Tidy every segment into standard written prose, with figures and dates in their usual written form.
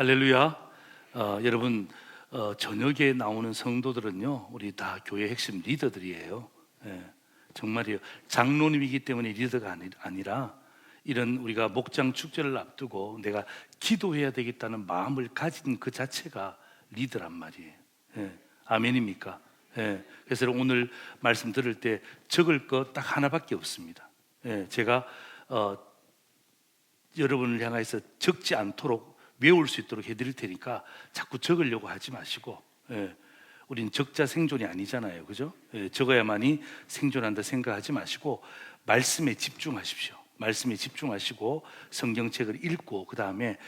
할렐루야. 여러분, 저녁에 나오는 성도들은요, 우리 다 교회 핵심 리더들이에요. 예, 정말이에요. 장로님이기 때문에 리더가 아니라 이런 우리가 목장 축제를 앞두고 내가 기도해야 되겠다는 마음을 가진 그 자체가 리더란 말이에요. 예, 아멘입니까? 예, 그래서 오늘 말씀 들을 때 적을 것 딱 하나밖에 없습니다. 예, 제가 여러분을 향해서 적지 않도록 외울 수 있도록 해드릴 테니까 자꾸 적으려고 하지 마시고, 예, 우린 적자 생존이 아니잖아요, 그죠? 예, 적어야만이 생존한다 생각하지 마시고 말씀에 집중하십시오. 말씀에 집중하시고 성경책을 읽고, 그 다음에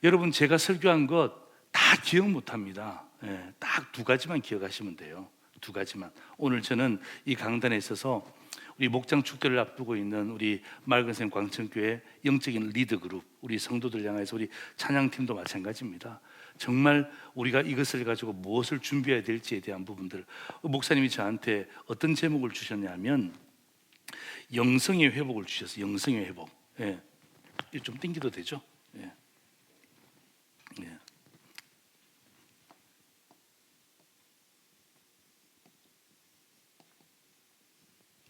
여러분, 제가 설교한 것 다 기억 못합니다. 예, 딱 두 가지만 기억하시면 돼요. 두 가지만. 오늘 저는 이 강단에 있어서 우리 목장 축제를 앞두고 있는 우리 맑은샘 광천교회 영적인 리더 그룹, 우리 성도들 향해서 우리 찬양팀도 마찬가지입니다. 정말 우리가 이것을 가지고 무엇을 준비해야 될지에 대한 부분들, 목사님이 저한테 어떤 제목을 주셨냐면 영성의 회복을 주셨어요. 영성의 회복. 예. 좀 땡겨도 되죠? 예. 예.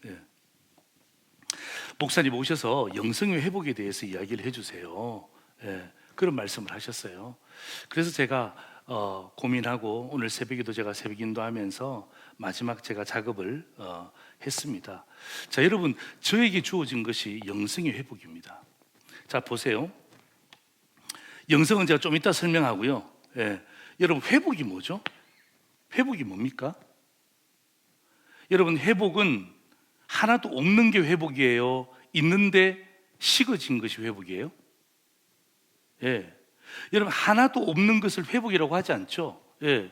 예. 목사님 오셔서 영성의 회복에 대해서 이야기를 해주세요. 예, 그런 말씀을 하셨어요. 그래서 제가 고민하고 오늘 새벽에도 제가 새벽 인도하면서 마지막 제가 작업을 했습니다. 자, 여러분, 저에게 주어진 것이 영성의 회복입니다. 자, 보세요. 영성은 제가 좀 이따 설명하고요. 예, 여러분, 회복이 뭐죠? 회복이 뭡니까? 여러분, 회복은 하나도 없는 게 회복이에요? 있는데 식어진 것이 회복이에요? 예. 여러분, 하나도 없는 것을 회복이라고 하지 않죠? 예.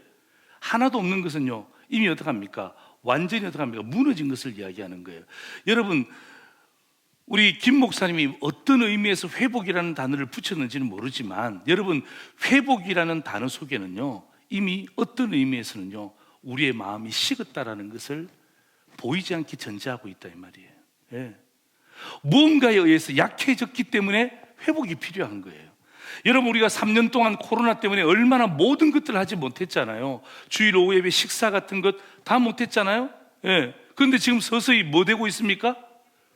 하나도 없는 것은요, 이미 어떡합니까? 완전히 어떡합니까? 무너진 것을 이야기하는 거예요. 여러분, 우리 김 목사님이 어떤 의미에서 회복이라는 단어를 붙였는지는 모르지만, 여러분, 회복이라는 단어 속에는요, 이미 어떤 의미에서는요, 우리의 마음이 식었다라는 것을 보이지 않게 전제하고 있다, 이 말이에요. 예. 무언가에 의해서 약해졌기 때문에 회복이 필요한 거예요. 여러분, 우리가 3년 동안 코로나 때문에 얼마나 모든 것들을 하지 못했잖아요. 주일 오후 예배 식사 같은 것 다 못했잖아요. 예. 그런데 지금 서서히 뭐 되고 있습니까?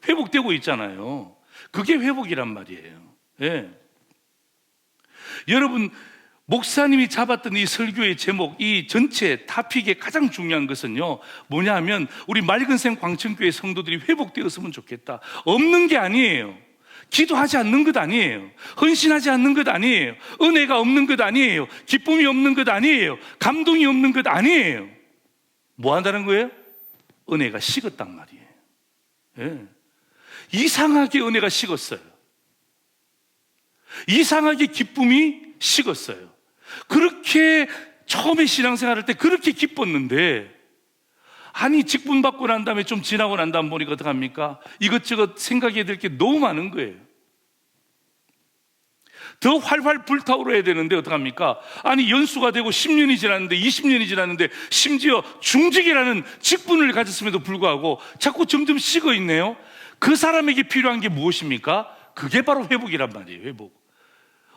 회복되고 있잖아요. 그게 회복이란 말이에요. 예. 여러분, 목사님이 잡았던 이 설교의 제목, 이 전체 타픽의 가장 중요한 것은요, 뭐냐 하면 우리 맑은샘 광천교회 성도들이 회복되었으면 좋겠다. 없는 게 아니에요. 기도하지 않는 것 아니에요. 헌신하지 않는 것 아니에요. 은혜가 없는 것 아니에요. 기쁨이 없는 것 아니에요. 감동이 없는 것 아니에요. 뭐 한다는 거예요? 은혜가 식었단 말이에요. 예. 이상하게 은혜가 식었어요. 이상하게 기쁨이 식었어요. 그렇게 처음에 신앙생활 할 때 그렇게 기뻤는데, 아니 직분 받고 난 다음에 좀 지나고 난 다음 보니까 어떡합니까? 이것저것 생각해야 될 게 너무 많은 거예요. 더 활활 불타오르야 되는데 어떡합니까? 아니 연수가 되고 10년이 지났는데 20년이 지났는데 심지어 중직이라는 직분을 가졌음에도 불구하고 자꾸 점점 식어 있네요. 그 사람에게 필요한 게 무엇입니까? 그게 바로 회복이란 말이에요. 회복.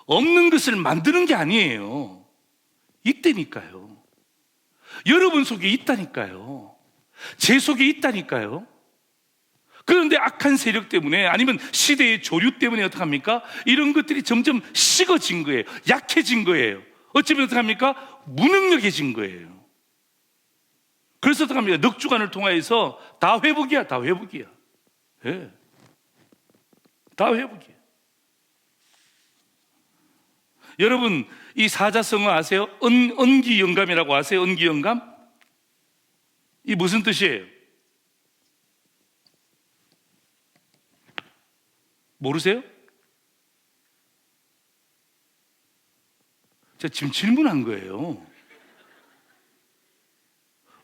없는 것을 만드는 게 아니에요. 있다니까요. 여러분 속에 있다니까요. 제 속에 있다니까요. 그런데 악한 세력 때문에, 아니면 시대의 조류 때문에 어떡합니까? 이런 것들이 점점 식어진 거예요. 약해진 거예요. 어쩌면 어떡합니까? 무능력해진 거예요. 그래서 어떡합니까? 넉주간을 통하여서 다 회복이야. 다 회복이야. 예. 다 회복이야. 여러분, 이 사자성어 아세요? 언기영감이라고 아세요? 언기영감? 이 무슨 뜻이에요? 모르세요? 제가 지금 질문한 거예요.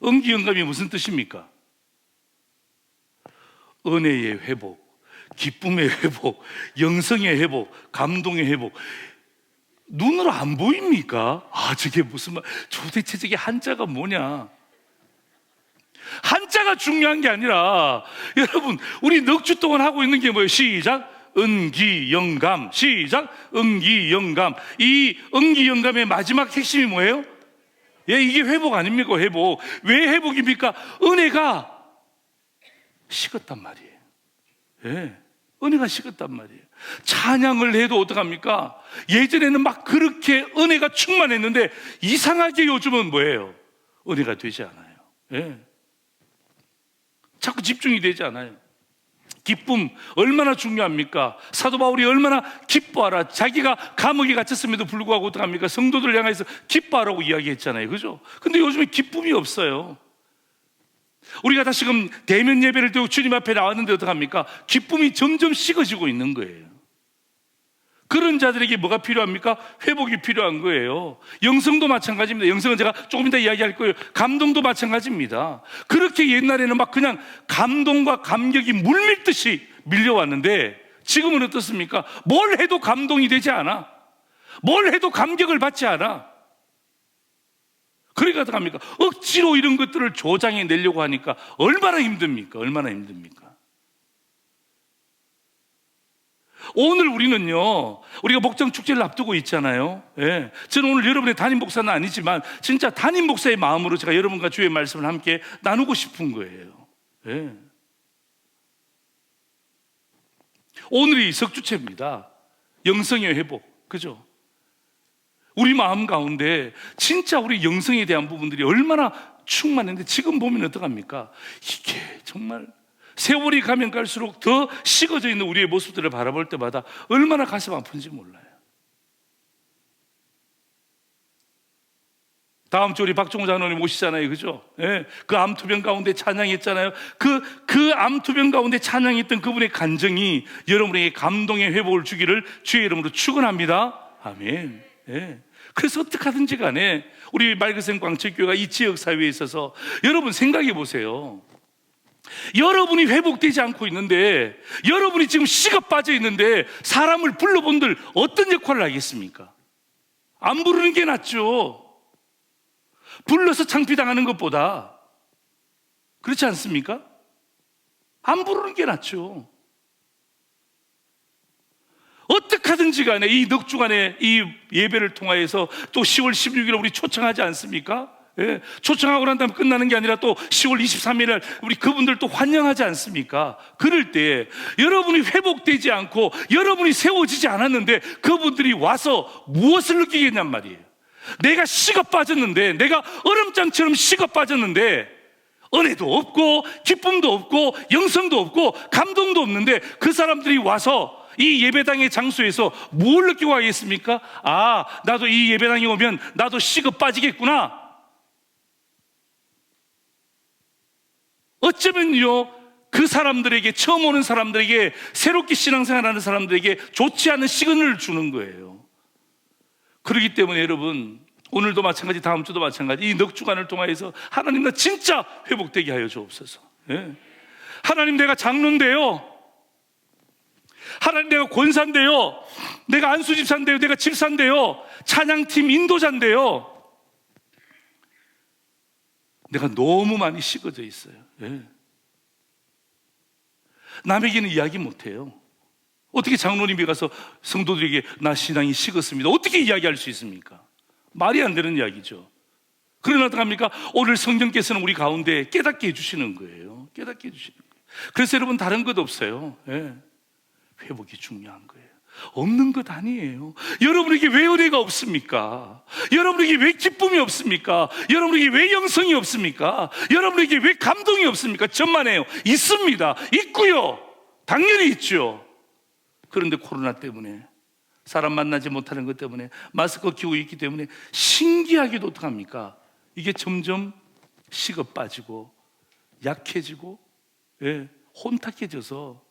언기영감이 무슨 뜻입니까? 은혜의 회복, 기쁨의 회복, 영성의 회복, 감동의 회복. 눈으로 안 보입니까? 아, 저게 무슨 말, 도대체 저게 한자가 뭐냐? 한자가 중요한 게 아니라, 여러분, 우리 넉 주 동안 하고 있는 게 뭐예요? 시작! 은기영감. 시작. 은기영감. 이 은기영감의 마지막 핵심이 뭐예요? 예, 이게 회복 아닙니까? 회복. 왜 회복입니까? 은혜가 식었단 말이에요. 예, 은혜가 식었단 말이에요. 찬양을 해도 어떡합니까? 예전에는 막 그렇게 은혜가 충만했는데 이상하게 요즘은 뭐예요? 은혜가 되지 않아요. 예. 자꾸 집중이 되지 않아요. 기쁨 얼마나 중요합니까? 사도 바울이 얼마나 기뻐하라, 자기가 감옥에 갇혔음에도 불구하고 어떡합니까? 성도들 향해서 기뻐하라고 이야기했잖아요. 그죠? 근데 요즘에 기쁨이 없어요. 우리가 다시금 대면 예배를 드리고 주님 앞에 나왔는데 어떡합니까? 기쁨이 점점 식어지고 있는 거예요. 그런 자들에게 뭐가 필요합니까? 회복이 필요한 거예요. 영성도 마찬가지입니다. 영성은 제가 조금 이따 이야기할 거예요. 감동도 마찬가지입니다. 그렇게 옛날에는 막 그냥 감동과 감격이 물밀듯이 밀려왔는데 지금은 어떻습니까? 뭘 해도 감동이 되지 않아. 뭘 해도 감격을 받지 않아. 그러니까 어떡합니까? 억지로 이런 것들을 조장해 내려고 하니까 얼마나 힘듭니까? 얼마나 힘듭니까? 오늘 우리는요, 우리가 목장 축제를 앞두고 있잖아요. 예. 저는 오늘 여러분의 담임 목사는 아니지만 진짜 담임 목사의 마음으로 제가 여러분과 주의 말씀을 함께 나누고 싶은 거예요. 예. 오늘이 석주체입니다. 영성의 회복. 그죠? 우리 마음 가운데 진짜 우리 영성에 대한 부분들이 얼마나 충만한데 지금 보면 어떡합니까? 이게 정말 세월이 가면 갈수록 더 식어져 있는 우리의 모습들을 바라볼 때마다 얼마나 가슴 아픈지 몰라요. 다음 주 우리 박종호 장로님 오시잖아요. 그죠? 예, 그 암투병 가운데 찬양했잖아요. 그 암투병 가운데 찬양했던 그분의 간정이 여러분에게 감동의 회복을 주기를 주의 이름으로 축원합니다. 아멘. 예. 그래서 어떻게하든지 간에 우리 말그생 광책교회가 이 지역 사회에 있어서 여러분 생각해 보세요. 여러분이 회복되지 않고 있는데, 여러분이 지금 식어 빠져 있는데 사람을 불러본들 어떤 역할을 하겠습니까? 안 부르는 게 낫죠. 불러서 창피당하는 것보다. 그렇지 않습니까? 안 부르는 게 낫죠. 어떻게하든지 간에 이 넉 주간의 이 예배를 통하여서 또 10월 16일 우리 초청하지 않습니까? 예, 초청하고 난 다음에 끝나는 게 아니라 또 10월 23일 날 우리 그분들 또 환영하지 않습니까? 그럴 때 여러분이 회복되지 않고 여러분이 세워지지 않았는데 그분들이 와서 무엇을 느끼겠냔 말이에요. 내가 식어 빠졌는데, 내가 얼음장처럼 식어 빠졌는데 은혜도 없고 기쁨도 없고 영성도 없고 감동도 없는데 그 사람들이 와서 이 예배당의 장소에서 뭘 느끼고 가겠습니까? 아, 나도 이 예배당에 오면 나도 식어 빠지겠구나. 어쩌면요, 그 사람들에게, 처음 오는 사람들에게, 새롭게 신앙생활하는 사람들에게 좋지 않은 시그널을 주는 거예요. 그렇기 때문에 여러분, 오늘도 마찬가지, 다음 주도 마찬가지, 이 넉 주간을 통하여서 하나님, 나 진짜 회복되게 하여 주옵소서. 예. 하나님, 내가 장로인데요, 하나님, 내가 권사인데요, 내가 안수집사인데요, 내가 집사인데요, 찬양팀 인도자인데요, 내가 너무 많이 식어져 있어요. 예. 남에게는 이야기 못해요. 어떻게 장로님이 가서 성도들에게 나 신앙이 식었습니다, 어떻게 이야기할 수 있습니까? 말이 안 되는 이야기죠. 그러나 어떡합니까? 오늘 성령께서는 우리 가운데 깨닫게 해주시는 거예요. 깨닫게 해주시는 거예요. 그래서 여러분, 다른 것 없어요. 예. 회복이 중요한 거예요. 없는 것 아니에요. 여러분에게 왜 은혜가 없습니까? 여러분에게 왜 기쁨이 없습니까? 여러분에게 왜 영성이 없습니까? 여러분에게 왜 감동이 없습니까? 천만에요. 있습니다. 있고요. 당연히 있죠. 그런데 코로나 때문에, 사람 만나지 못하는 것 때문에, 마스크 끼고 있기 때문에 신기하게도 어떡합니까? 이게 점점 식어 빠지고 약해지고, 예, 혼탁해져서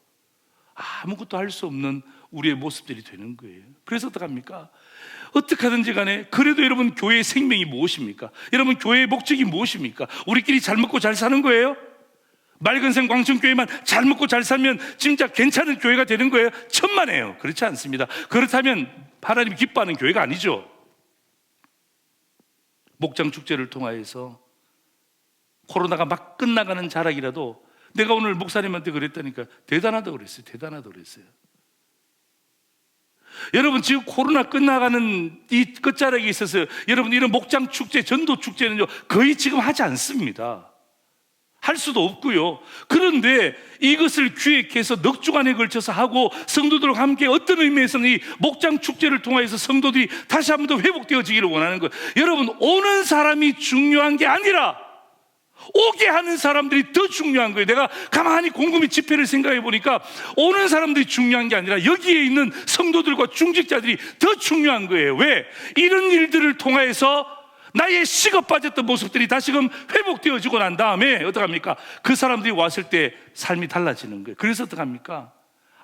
아무것도 할 수 없는 우리의 모습들이 되는 거예요. 그래서 어떡합니까? 어떻게 하든지 간에, 그래도 여러분, 교회의 생명이 무엇입니까? 여러분, 교회의 목적이 무엇입니까? 우리끼리 잘 먹고 잘 사는 거예요? 맑은생 광천교회만 잘 먹고 잘 살면 진짜 괜찮은 교회가 되는 거예요? 천만에요. 그렇지 않습니다. 그렇다면 하나님이 기뻐하는 교회가 아니죠. 목장 축제를 통하여서 코로나가 막 끝나가는 자락이라도, 내가 오늘 목사님한테 그랬다니까 대단하다고 그랬어요. 대단하다고 그랬어요. 여러분 지금 코로나 끝나가는 이 끝자락에 있어서 여러분 이런 목장 축제, 전도 축제는요 거의 지금 하지 않습니다. 할 수도 없고요. 그런데 이것을 기획해서 넉 주간에 걸쳐서 하고 성도들과 함께 어떤 의미에서는 이 목장 축제를 통해서 성도들이 다시 한 번 더 회복되어지기를 원하는 거예요. 여러분, 오는 사람이 중요한 게 아니라 오게 하는 사람들이 더 중요한 거예요. 내가 가만히 곰곰이 집회를 생각해 보니까 오는 사람들이 중요한 게 아니라 여기에 있는 성도들과 중직자들이 더 중요한 거예요. 왜? 이런 일들을 통해서 나의 식어 빠졌던 모습들이 다시금 회복되어지고 난 다음에 어떡합니까? 그 사람들이 왔을 때 삶이 달라지는 거예요. 그래서 어떡합니까?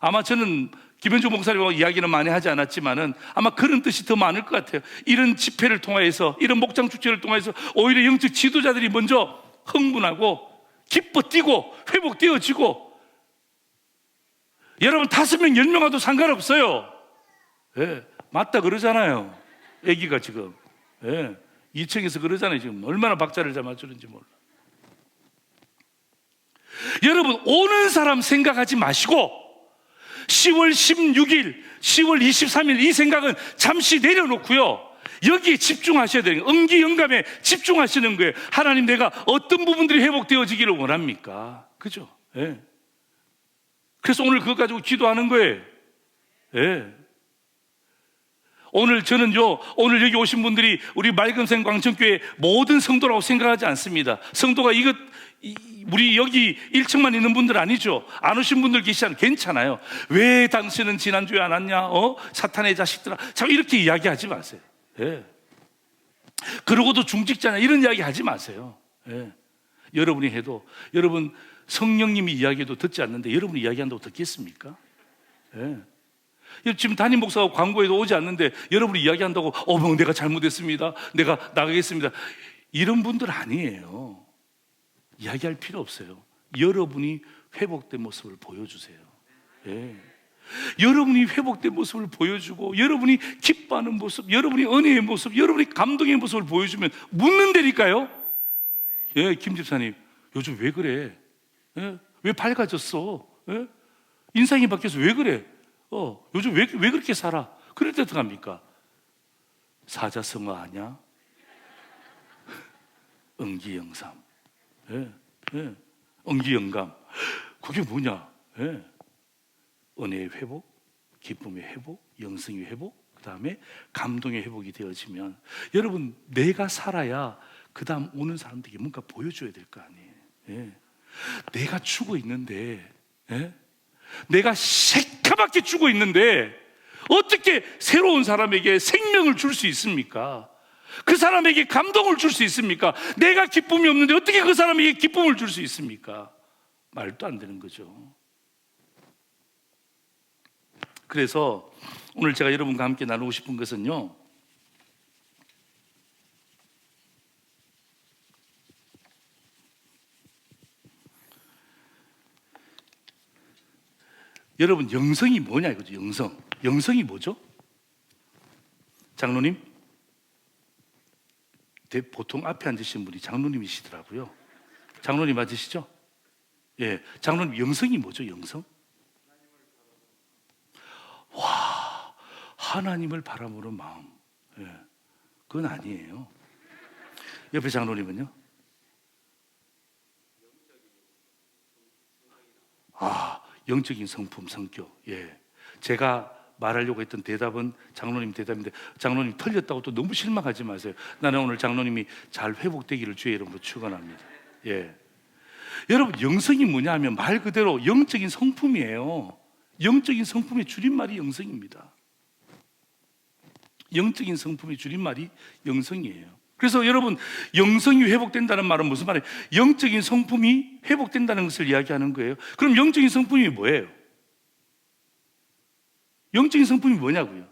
아마 저는 김현중 목사님하고 이야기는 많이 하지 않았지만은 아마 그런 뜻이 더 많을 것 같아요. 이런 집회를 통해서, 이런 목장 축제를 통해서 오히려 영적 지도자들이 먼저 흥분하고 기뻐 뛰고 회복되어지고, 여러분 5명 10명 와도 상관없어요. 예, 맞다 그러잖아요. 애기가 지금 2층에서 그러잖아요. 지금 얼마나 박자를 잘 맞추는지 몰라. 여러분, 오는 사람 생각하지 마시고 10월 16일, 10월 23일 이 생각은 잠시 내려놓고요, 여기에 집중하셔야 돼요. 응기 영감에 집중하시는 거예요. 하나님, 내가 어떤 부분들이 회복되어지기를 원합니까? 그죠? 예. 그래서 오늘 그거 가지고 기도하는 거예요. 예. 오늘 저는요, 오늘 여기 오신 분들이 우리 맑은생 광천교회 모든 성도라고 생각하지 않습니다. 성도가 우리 여기 1층만 있는 분들 아니죠. 안 오신 분들 계시잖아요. 괜찮아요. 왜 당신은 지난주에 안 왔냐? 사탄의 자식들아. 참 이렇게 이야기하지 마세요. 예. 그러고도 중직자냐 이런 이야기 하지 마세요. 예. 여러분이 해도, 여러분 성령님이 이야기해도 듣지 않는데 여러분이 이야기한다고 듣겠습니까? 예. 지금 담임 목사가 광고에도 오지 않는데 여러분이 이야기한다고 내가 잘못했습니다, 내가 나가겠습니다, 이런 분들 아니에요. 이야기할 필요 없어요. 여러분이 회복된 모습을 보여주세요. 예. 여러분이 회복된 모습을 보여주고, 여러분이 기뻐하는 모습, 여러분이 은혜의 모습, 여러분이 감동의 모습을 보여주면 묻는다니까요. 예, 김 집사님 요즘 왜 그래? 예? 왜 밝아졌어? 예? 인상이 바뀌어서 왜 그래? 요즘 왜 그렇게 살아? 그럴 때 어떡합니까? 사자성어 아냐? 응기영삼. 예, 예. 응기영감. 그게 뭐냐? 예. 은혜의 회복, 기쁨의 회복, 영성의 회복, 그 다음에 감동의 회복이 되어지면, 여러분 내가 살아야 그 다음 오는 사람들에게 뭔가 보여줘야 될 거 아니에요. 예. 내가 죽어 있는데, 예? 내가 새카맣게 죽어 있는데 어떻게 새로운 사람에게 생명을 줄 수 있습니까? 그 사람에게 감동을 줄 수 있습니까? 내가 기쁨이 없는데 어떻게 그 사람에게 기쁨을 줄 수 있습니까? 말도 안 되는 거죠. 그래서 오늘 제가 여러분과 함께 나누고 싶은 것은요, 여러분 영성이 뭐냐 이거죠. 영성이 뭐죠? 장로님, 보통 앞에 앉으신 분이 장로님이시더라고요. 장로님 맞으시죠? 예, 장로님 영성이 뭐죠? 영성? 와, 하나님을 바라보는 마음. 예, 그건 아니에요. 옆에 장로님은요? 영적인 성품, 성격. 예, 제가 말하려고 했던 대답은 장로님 대답인데, 장로님 틀렸다고 또 너무 실망하지 마세요. 나는 오늘 장로님이 잘 회복되기를 주의 이름으로 축원합니다. 예, 여러분 영성이 뭐냐 하면 말 그대로 영적인 성품이에요. 영적인 성품의 줄임말이 영성입니다. 영적인 성품의 줄임말이 영성이에요. 그래서 여러분, 영성이 회복된다는 말은 무슨 말이에요? 영적인 성품이 회복된다는 것을 이야기하는 거예요. 그럼 영적인 성품이 뭐예요? 영적인 성품이 뭐냐고요?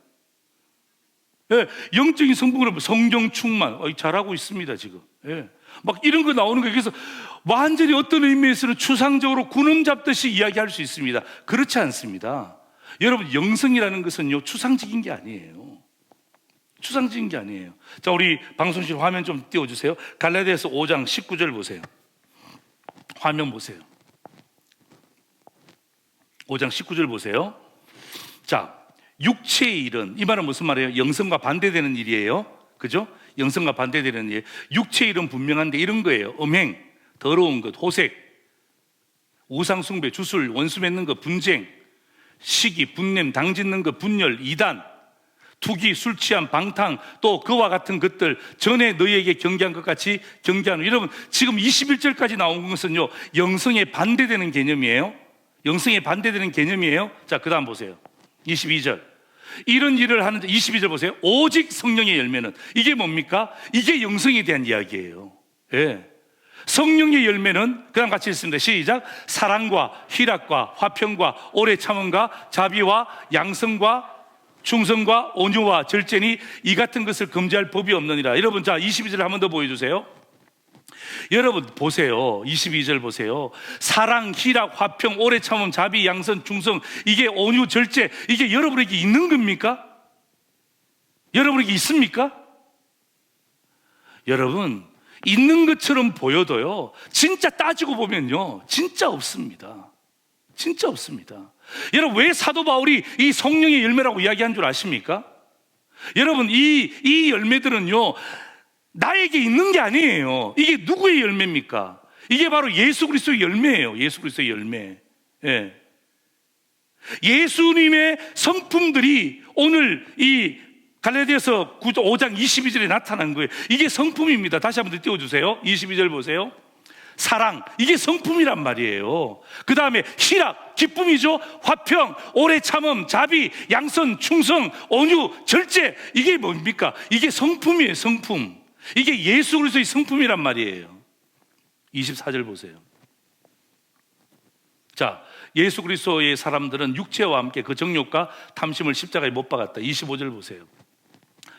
예, 영적인 성품으로 성령 충만, 잘하고 있습니다 지금. 예, 막 이런 거 나오는 거예요. 그래서 완전히 어떤 의미에서는 추상적으로 구름 잡듯이 이야기할 수 있습니다. 그렇지 않습니다. 여러분, 영성이라는 것은요 추상적인 게 아니에요. 추상적인 게 아니에요. 자, 우리 방송실 화면 좀 띄워주세요. 갈라디아서 5장 19절 보세요. 화면 보세요. 5장 19절 보세요. 자, 육체의 일은, 이 말은 무슨 말이에요? 영성과 반대되는 일이에요. 그죠? 영성과 반대되는 일. 육체의 일은 분명한데 이런 거예요. 음행, 더러운 것, 호색, 우상숭배, 주술, 원수 맺는 것, 분쟁, 시기, 분냄, 당짓는 것, 분열, 이단, 투기, 술 취한, 방탕, 또 그와 같은 것들, 전에 너희에게 경계한 것 같이 경계하는. 여러분, 지금 21절까지 나온 것은요, 영성에 반대되는 개념이에요. 영성에 반대되는 개념이에요. 자, 그 다음 보세요. 22절. 이런 일을 하는, 22절 보세요. 오직 성령의 열매는, 이게 뭡니까? 이게 영성에 대한 이야기예요. 예. 성령의 열매는, 그 다음 같이 읽습니다. 시작. 사랑과 희락과 화평과 오래 참음과 자비와 양성과 충성과 온유와 절제니 이 같은 것을 금지할 법이 없느니라. 여러분, 자 22절 한 번 더 보여주세요. 여러분 보세요. 22절 보세요. 사랑, 희락, 화평, 오래 참음, 자비, 양선, 충성, 이게 온유, 절제, 이게 여러분에게 있는 겁니까? 여러분에게 있습니까? 여러분, 있는 것처럼 보여도요, 진짜 따지고 보면요, 진짜 없습니다. 진짜 없습니다. 여러분, 왜 사도 바울이 이 성령의 열매라고 이야기한 줄 아십니까? 여러분, 이 열매들은요, 나에게 있는 게 아니에요. 이게 누구의 열매입니까? 이게 바로 예수 그리스도의 열매예요. 예수 그리스도의 열매. 예. 예수님의 성품들이 오늘 이 갈라디아서 5장 22절에 나타난 거예요. 이게 성품입니다. 다시 한번 더 띄워주세요. 22절 보세요. 사랑, 이게 성품이란 말이에요. 그 다음에 희락, 기쁨이죠. 화평, 오래 참음, 자비, 양선, 충성, 온유, 절제, 이게 뭡니까? 이게 성품이에요. 성품. 이게 예수 그리스도의 성품이란 말이에요. 24절 보세요. 자, 예수 그리스도의 사람들은 육체와 함께 그 정욕과 탐심을 십자가에 못 박았다. 25절 보세요.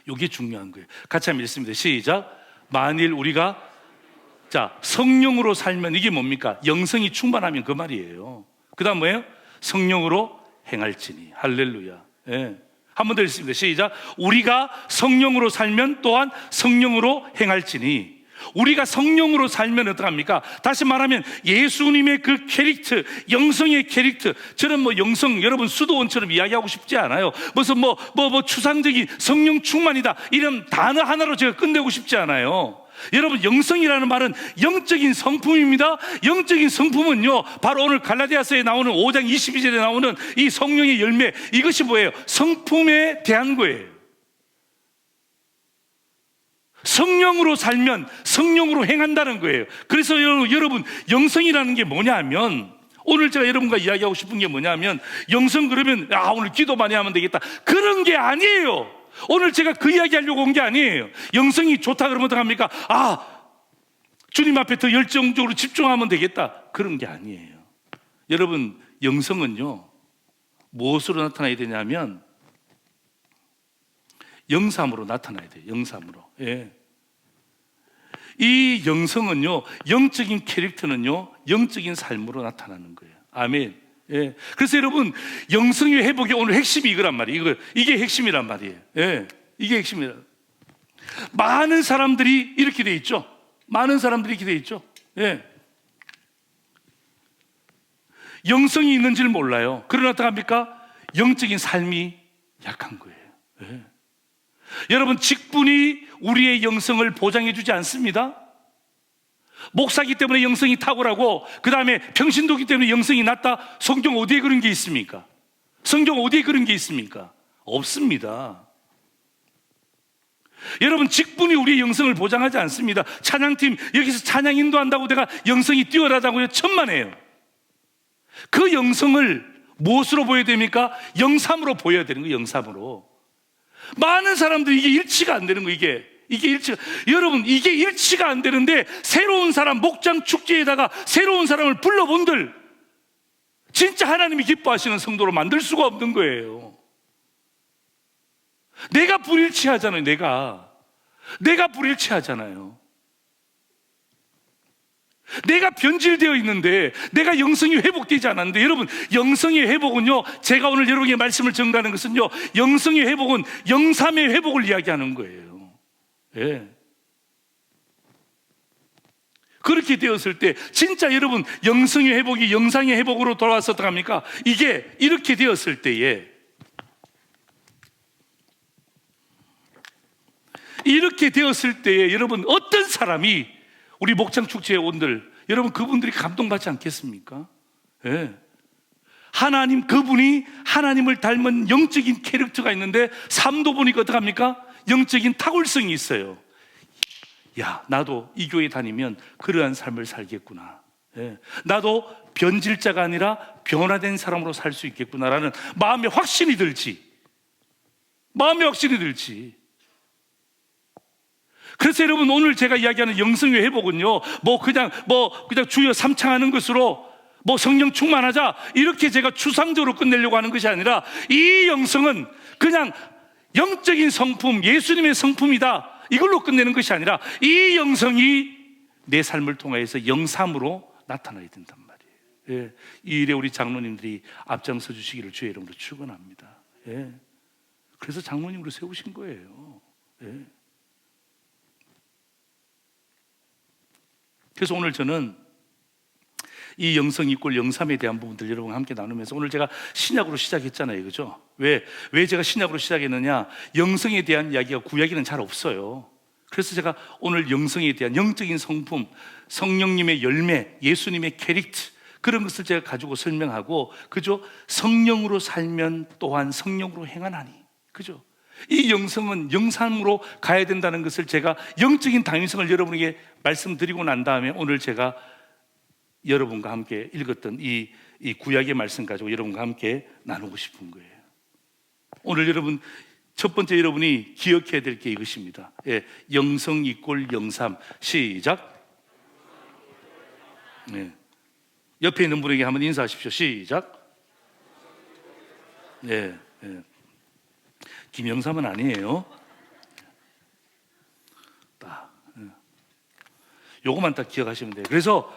이게 중요한 거예요. 같이 한번 읽습니다. 시작. 만일 우리가 성령으로 살면, 이게 뭡니까? 영성이 충만하면 그 말이에요. 그 다음 뭐예요? 성령으로 행할지니. 할렐루야. 예. 한 번 더 읽습니다. 시작. 우리가 성령으로 살면 또한 성령으로 행할지니. 우리가 성령으로 살면 어떡합니까? 다시 말하면 예수님의 그 캐릭터, 영성의 캐릭터. 저는 뭐 영성, 여러분 수도원처럼 이야기하고 싶지 않아요. 무슨 추상적인 성령 충만이다, 이런 단어 하나로 제가 끝내고 싶지 않아요. 여러분, 영성이라는 말은 영적인 성품입니다. 영적인 성품은요, 바로 오늘 갈라디아서에 나오는 5장 22절에 나오는 이 성령의 열매, 이것이 뭐예요? 성품에 대한 거예요. 성령으로 살면 성령으로 행한다는 거예요. 그래서 여러분, 영성이라는 게 뭐냐면, 오늘 제가 여러분과 이야기하고 싶은 게 뭐냐면, 영성 그러면 오늘 기도 많이 하면 되겠다, 그런 게 아니에요. 오늘 제가 그 이야기 하려고 온 게 아니에요. 영성이 좋다 그러면 어떡합니까? 주님 앞에 더 열정적으로 집중하면 되겠다, 그런 게 아니에요. 여러분, 영성은요, 무엇으로 나타나야 되냐면 영삼으로 나타나야 돼요. 영삼으로. 예. 이 영성은요, 영적인 캐릭터는요, 영적인 삶으로 나타나는 거예요. 아멘. 예. 그래서 여러분, 영성의 회복의 오늘 핵심이 이거란 말이에요. 이게 핵심이란 말이에요. 예. 이게 핵심이라. 많은 사람들이 이렇게 돼 있죠. 많은 사람들이 이렇게 돼 있죠. 예. 영성이 있는지를 몰라요. 그러나 어떡합니까? 영적인 삶이 약한 거예요. 예. 여러분, 직분이 우리의 영성을 보장해 주지 않습니다. 목사기 때문에 영성이 탁월하고, 그 다음에 평신도기 때문에 영성이 낮다. 성경 어디에 그런 게 있습니까? 성경 어디에 그런 게 있습니까? 없습니다. 여러분, 직분이 우리의 영성을 보장하지 않습니다. 찬양팀 여기서 찬양 인도한다고 내가 영성이 뛰어나다고요? 천만에요. 그 영성을 무엇으로 보여야 됩니까? 영삼으로 보여야 되는 거예요. 영삼으로. 많은 사람들이 이게 일치가 안 되는 거예요. 여러분, 이게 일치가 안 되는데, 새로운 사람, 목장 축제에다가 새로운 사람을 불러본들 진짜 하나님이 기뻐하시는 성도로 만들 수가 없는 거예요. 내가 불일치하잖아요. 내가 불일치하잖아요. 내가 변질되어 있는데, 내가 영성이 회복되지 않았는데, 여러분, 영성의 회복은요, 제가 오늘 여러분에게 말씀을 전가하는 것은요, 영성의 회복은 영삼의 회복을 이야기하는 거예요. 예. 그렇게 되었을 때 진짜 여러분, 영성의 회복이 영상의 회복으로 돌아와서 어떡합니까? 이게 이렇게 되었을 때에 이렇게 되었을 때에 여러분 어떤 사람이 우리 목장 축제에 온들 여러분 그분들이 감동받지 않겠습니까? 예. 하나님 그분이 하나님을 닮은 영적인 캐릭터가 있는데 삶도 보니까 어떡합니까? 영적인 탁월성이 있어요. 야, 나도 이 교회 다니면 그러한 삶을 살겠구나. 예. 나도 변질자가 아니라 변화된 사람으로 살 수 있겠구나라는 마음의 확신이 들지. 그래서 여러분 오늘 제가 이야기하는 영성의 회복은요, 그냥 주여 삼창하는 것으로 성령 충만하자 이렇게 제가 추상적으로 끝내려고 하는 것이 아니라 이 영성은 그냥 영적인 성품, 예수님의 성품이다 이걸로 끝내는 것이 아니라 이 영성이 내 삶을 통해서 영삼으로 나타나야 된단 말이에요. 예. 이 일에 우리 장로님들이 앞장서 주시기를 주의 이름으로 축원합니다. 예. 그래서 장로님으로 세우신 거예요. 예. 그래서 오늘 저는 이 영성 이꼴 영삼에 대한 부분들 여러분과 함께 나누면서 오늘 제가 신약으로 시작했잖아요. 그죠? 왜 제가 신약으로 시작했느냐? 영성에 대한 이야기가 구약에는 잘 없어요. 그래서 제가 오늘 영성에 대한 영적인 성품, 성령님의 열매, 예수님의 캐릭터 그런 것을 제가 가지고 설명하고, 그죠? 성령으로 살면 또한 성령으로 행하나니, 그죠? 이 영성은 영상으로 가야 된다는 것을 제가 영적인 당위성을 여러분에게 말씀드리고 난 다음에 오늘 제가 여러분과 함께 읽었던 이 구약의 말씀 가지고 여러분과 함께 나누고 싶은 거예요. 오늘 여러분 첫 번째 여러분이 기억해야 될 게 이것입니다. 예, 영성 이꼴 영삼. 시작. 예. 옆에 있는 분에게 한번 인사하십시오. 시작. 예, 예. 김영삼은 아니에요. 딱 요거만 딱 기억하시면 돼요. 그래서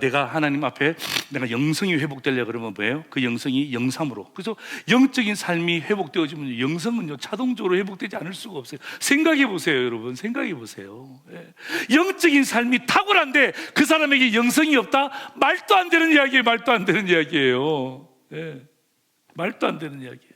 내가 하나님 앞에 내가 영성이 회복되려 그러면 뭐예요? 그 영성이 영삼으로. 그래서 영적인 삶이 회복되어지면 영성은요 자동적으로 회복되지 않을 수가 없어요. 생각해 보세요, 여러분. 생각해 보세요. 예. 영적인 삶이 탁월한데 그 사람에게 영성이 없다? 말도 안 되는 이야기예요. 말도 안 되는 이야기예요. 예. 말도 안 되는 이야기예요.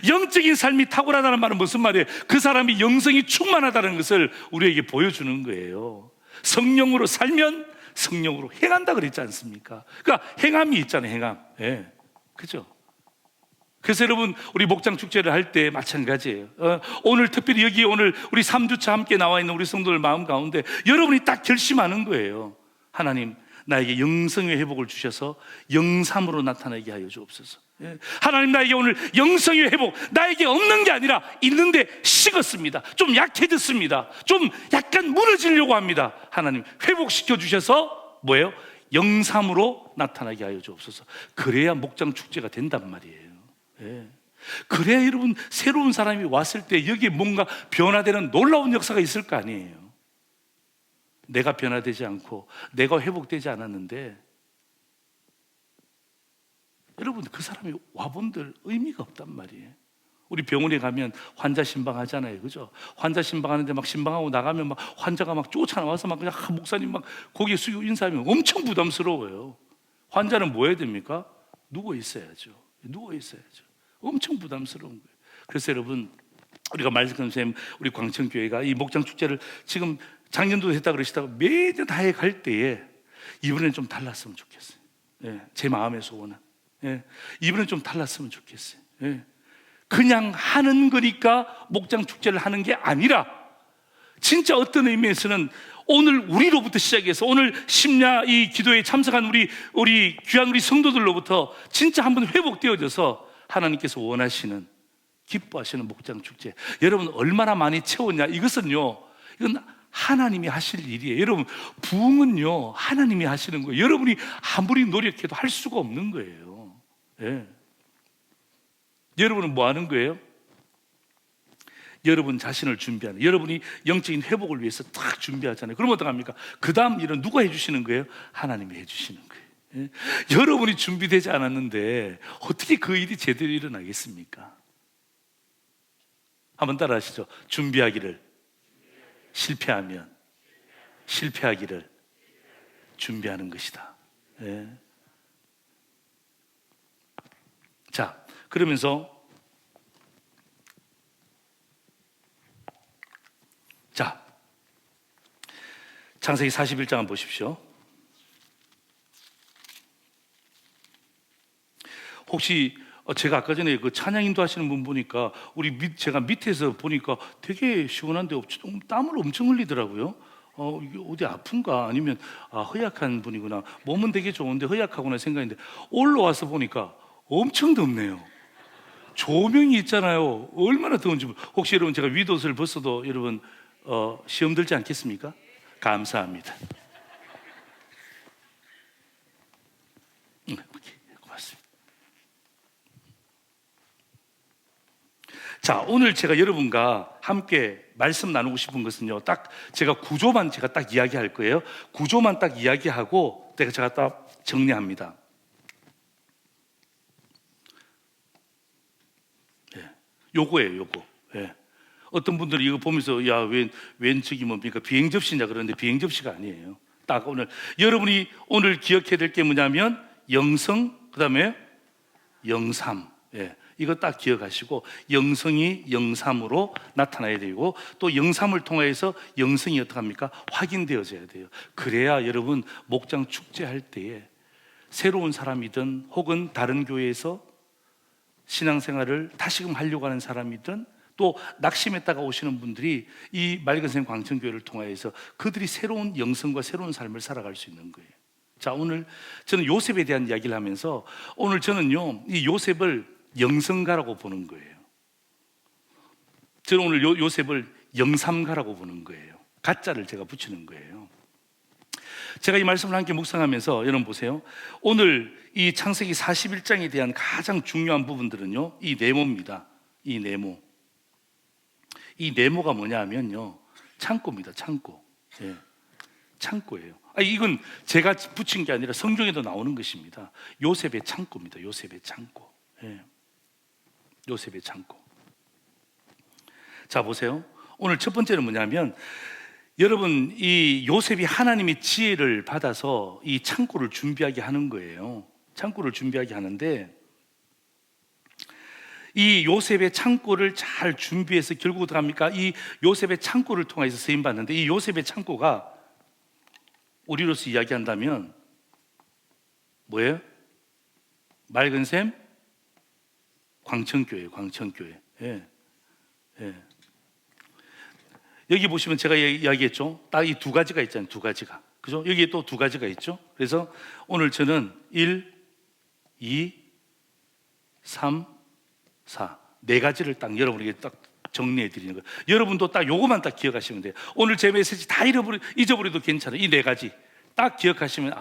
영적인 삶이 탁월하다는 말은 무슨 말이에요? 그 사람이 영성이 충만하다는 것을 우리에게 보여주는 거예요. 성령으로 살면 성령으로 행한다 그랬지 않습니까? 그러니까 행함이 있잖아요. 행함. 예. 그죠? 그래서 여러분 우리 목장 축제를 할 때 마찬가지예요. 오늘 특별히 여기 오늘 우리 3주차 함께 나와 있는 우리 성도들 마음 가운데 여러분이 딱 결심하는 거예요. 하나님 나에게 영성의 회복을 주셔서 영삼으로 나타나게 하여 주옵소서. 예. 하나님 나에게 오늘 영성의 회복, 나에게 없는 게 아니라 있는데 식었습니다. 좀 약해졌습니다. 좀 약간 무너지려고 합니다. 하나님 회복시켜 주셔서 뭐예요? 영삼으로 나타나게 하여 주옵소서. 그래야 목장 축제가 된단 말이에요. 예. 그래야 여러분 새로운 사람이 왔을 때 여기에 뭔가 변화되는 놀라운 역사가 있을 거 아니에요. 내가 변화되지 않고 내가 회복되지 않았는데 여러분 그 사람이 와본들 의미가 없단 말이에요. 우리 병원에 가면 환자 신방하잖아요, 그죠? 환자 신방하는데 막 신방하고 나가면 막 환자가 막 쫓아나와서 막 그냥 목사님 막 고개 숙이고 인사하면 엄청 부담스러워요. 환자는 뭐 해야 됩니까? 누워 있어야죠. 엄청 부담스러운 거예요. 그래서 여러분 우리가 말씀 쌤 우리 광천교회가 이 목장 축제를 지금 작년도 했다 그러시다가 매년 다해 갈 때에 이번엔 좀 달랐으면 좋겠어요. 예, 제 마음의 소원은. 예, 이번엔 좀 달랐으면 좋겠어요. 예, 그냥 하는 거니까 목장 축제를 하는 게 아니라 진짜 어떤 의미에서는 오늘 우리로부터 시작해서 오늘 심야 이 기도에 참석한 우리 귀한 우리 성도들로부터 진짜 한번 회복되어져서 하나님께서 원하시는 기뻐하시는 목장 축제. 여러분 얼마나 많이 채웠냐? 이건 하나님이 하실 일이에요. 여러분 부흥은요 하나님이 하시는 거예요. 여러분이 아무리 노력해도 할 수가 없는 거예요. 예. 여러분은 뭐 하는 거예요? 여러분 자신을 준비하는, 여러분이 영적인 회복을 위해서 딱 준비하잖아요. 그럼 어떡합니까? 그 다음 일은 누가 해주시는 거예요? 하나님이 해주시는 거예요. 예? 여러분이 준비되지 않았는데 어떻게 그 일이 제대로 일어나겠습니까? 한번 따라 하시죠. 준비하기를 실패하면 실패하기를 준비하는 것이다. 예. 자, 그러면서 자, 창세기 41장 한번 보십시오. 혹시 제가 아까 전에 그 찬양 인도하시는 분 보니까 제가 밑에서 보니까 되게 시원한데 좀 땀을 엄청 흘리더라고요. 이게 어디 아픈가 아니면 허약한 분이구나. 몸은 되게 좋은데 허약하구나 생각했는데 올라와서 보니까 엄청 덥네요. 조명이 있잖아요. 얼마나 더운지. 혹시 여러분 제가 윗옷을 벗어도 여러분 시험 들지 않겠습니까? 감사합니다. 고맙습니다. 자, 오늘 제가 여러분과 함께 말씀 나누고 싶은 것은요, 딱 제가 구조만 제가 딱 이야기할 거예요. 구조만 딱 이야기하고 제가 딱 정리합니다. 요거예요, 요거. 어떤 분들이 이거 보면서 웬 저기 뭡니까 비행 접시냐 그러는데 비행 접시가 아니에요. 딱 오늘 여러분이 오늘 기억해야 될 게 뭐냐면 영성, 그다음에 영삼. 이거 딱 기억하시고 영성이 영삼으로 나타나야 되고 또 영삼을 통해서 영성이 어떻게 합니까? 확인되어져야 돼요. 그래야 여러분 목장 축제할 때에 새로운 사람이든 혹은 다른 교회에서 신앙생활을 다시금 하려고 하는 사람이든 또 낙심했다가 오시는 분들이 이 맑은샘 광천교회를 통해서 그들이 새로운 영성과 새로운 삶을 살아갈 수 있는 거예요. 자, 오늘 저는 요셉에 대한 이야기를 하면서 오늘 저는요 이 요셉을 영성가라고 보는 거예요. 저는 오늘 요셉을 영삼가라고 보는 거예요. 가짜를 제가 붙이는 거예요. 제가 이 말씀을 함께 묵상하면서 여러분 보세요. 오늘 이 창세기 41장에 대한 가장 중요한 부분들은요 이 네모입니다. 이 네모. 이 네모가 뭐냐 하면요 창고입니다. 창고. 창고예요. 이건 제가 붙인 게 아니라 성경에도 나오는 것입니다. 요셉의 창고입니다. 요셉의 창고. 요셉의 창고. 자, 보세요. 오늘 첫 번째는 뭐냐면 여러분 이 요셉이 하나님의 지혜를 받아서 이 창고를 준비하게 하는 거예요. 창고를 준비하게 하는데 이 요셉의 창고를 잘 준비해서 결국 어떻게 합니까? 이 요셉의 창고를 통해서 쓰임 받는데 이 요셉의 창고가 우리로서 이야기한다면 뭐예요? 맑은샘 광천교회, 광천교회. 여기 보시면 제가 이야기했죠. 딱 이 두 가지가 있잖아요. 두 가지가. 그죠? 여기에 또 두 가지가 있죠. 그래서 오늘 저는 1, 2, 3, 4. 네 가지를 딱 여러분에게 딱 정리해 드리는 거예요. 여러분도 딱 요거만 딱 기억하시면 돼요. 오늘 제 메시지 다 잊어버려도 괜찮아요. 이 네 가지 딱 기억하시면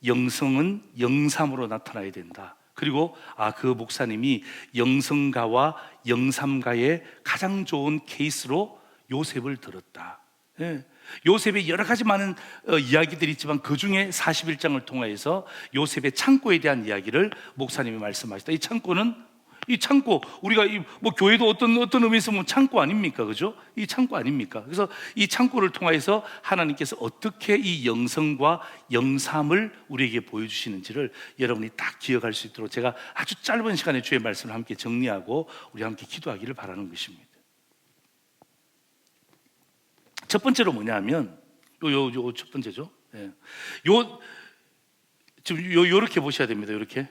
영성은 영삼으로 나타나야 된다. 그리고 그 목사님이 영성가와 영삼가의 가장 좋은 케이스로 요셉을 들었다. 요셉의 여러 가지 많은 이야기들이 있지만 그 중에 41장을 통해서 요셉의 창고에 대한 이야기를 목사님이 말씀하셨다. 이 창고 우리가 뭐 교회도 어떤 의미에서 보면 창고 아닙니까, 그죠? 이 창고 아닙니까? 그래서 이 창고를 통해서 하나님께서 어떻게 이 영성과 영삼을 우리에게 보여주시는지를 여러분이 딱 기억할 수 있도록 제가 아주 짧은 시간에 주의 말씀을 함께 정리하고 우리 함께 기도하기를 바라는 것입니다. 첫 번째로 뭐냐면 요 첫 번째죠. 지금 요렇게 보셔야 됩니다. 요렇게.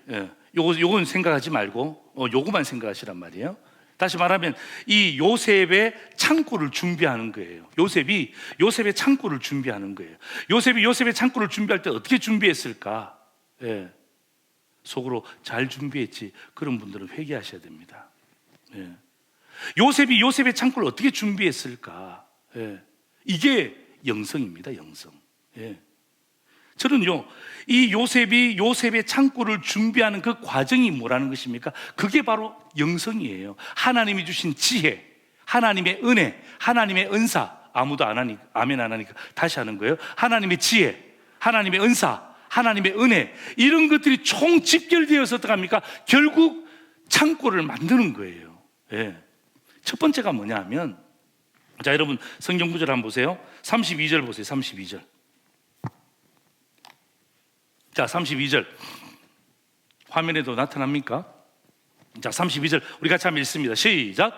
요건 생각하지 말고 요거만 생각하시란 말이에요. 다시 말하면 이 요셉의 창고를 준비하는 거예요. 요셉의 창고를 준비하는 거예요. 요셉의 창고를 준비할 때 어떻게 준비했을까? 속으로 잘 준비했지. 그런 분들은 회개하셔야 됩니다. 요셉의 창고를 어떻게 준비했을까? 이게 영성입니다. 영성. 저는요, 이 요셉의 창고를 준비하는 그 과정이 뭐라는 것입니까? 그게 바로 영성이에요. 하나님이 주신 지혜, 하나님의 은혜, 하나님의 은사. 아무도 안 하니까, 아멘 안 하니까 다시 하는 거예요. 하나님의 지혜, 하나님의 은사, 하나님의 은혜, 이런 것들이 총 집결되어서 어떡합니까? 결국 창고를 만드는 거예요. 첫 번째가 뭐냐 하면, 자, 여러분 성경 구절 한번 보세요. 32절 보세요. 32절. 자, 32절 화면에도 나타납니까? 자, 32절 우리 같이 한번 읽습니다. 시작.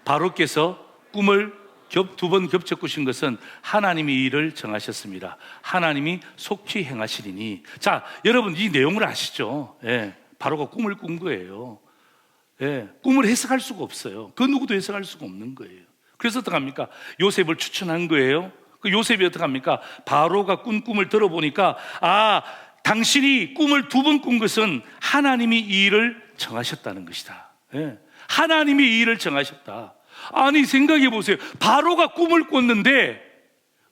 바로께서 꿈을 두 번 겹쳐 꾸신 것은 하나님이 이 일을 정하셨습니다. 하나님이 속히 행하시리니. 자, 여러분 이 내용을 아시죠? 예, 바로가 꿈을 꾼 거예요. 예, 꿈을 해석할 수가 없어요. 그 누구도 해석할 수가 없는 거예요. 그래서 어떡합니까? 요셉을 추천한 거예요. 그 요셉이 어떡합니까? 바로가 꾼 꿈을 들어보니까, 아, 당신이 꿈을 두 번 꾼 것은 하나님이 이 일을 정하셨다는 것이다. 예, 하나님이 이 일을 정하셨다. 아니, 생각해 보세요. 바로가 꿈을 꿨는데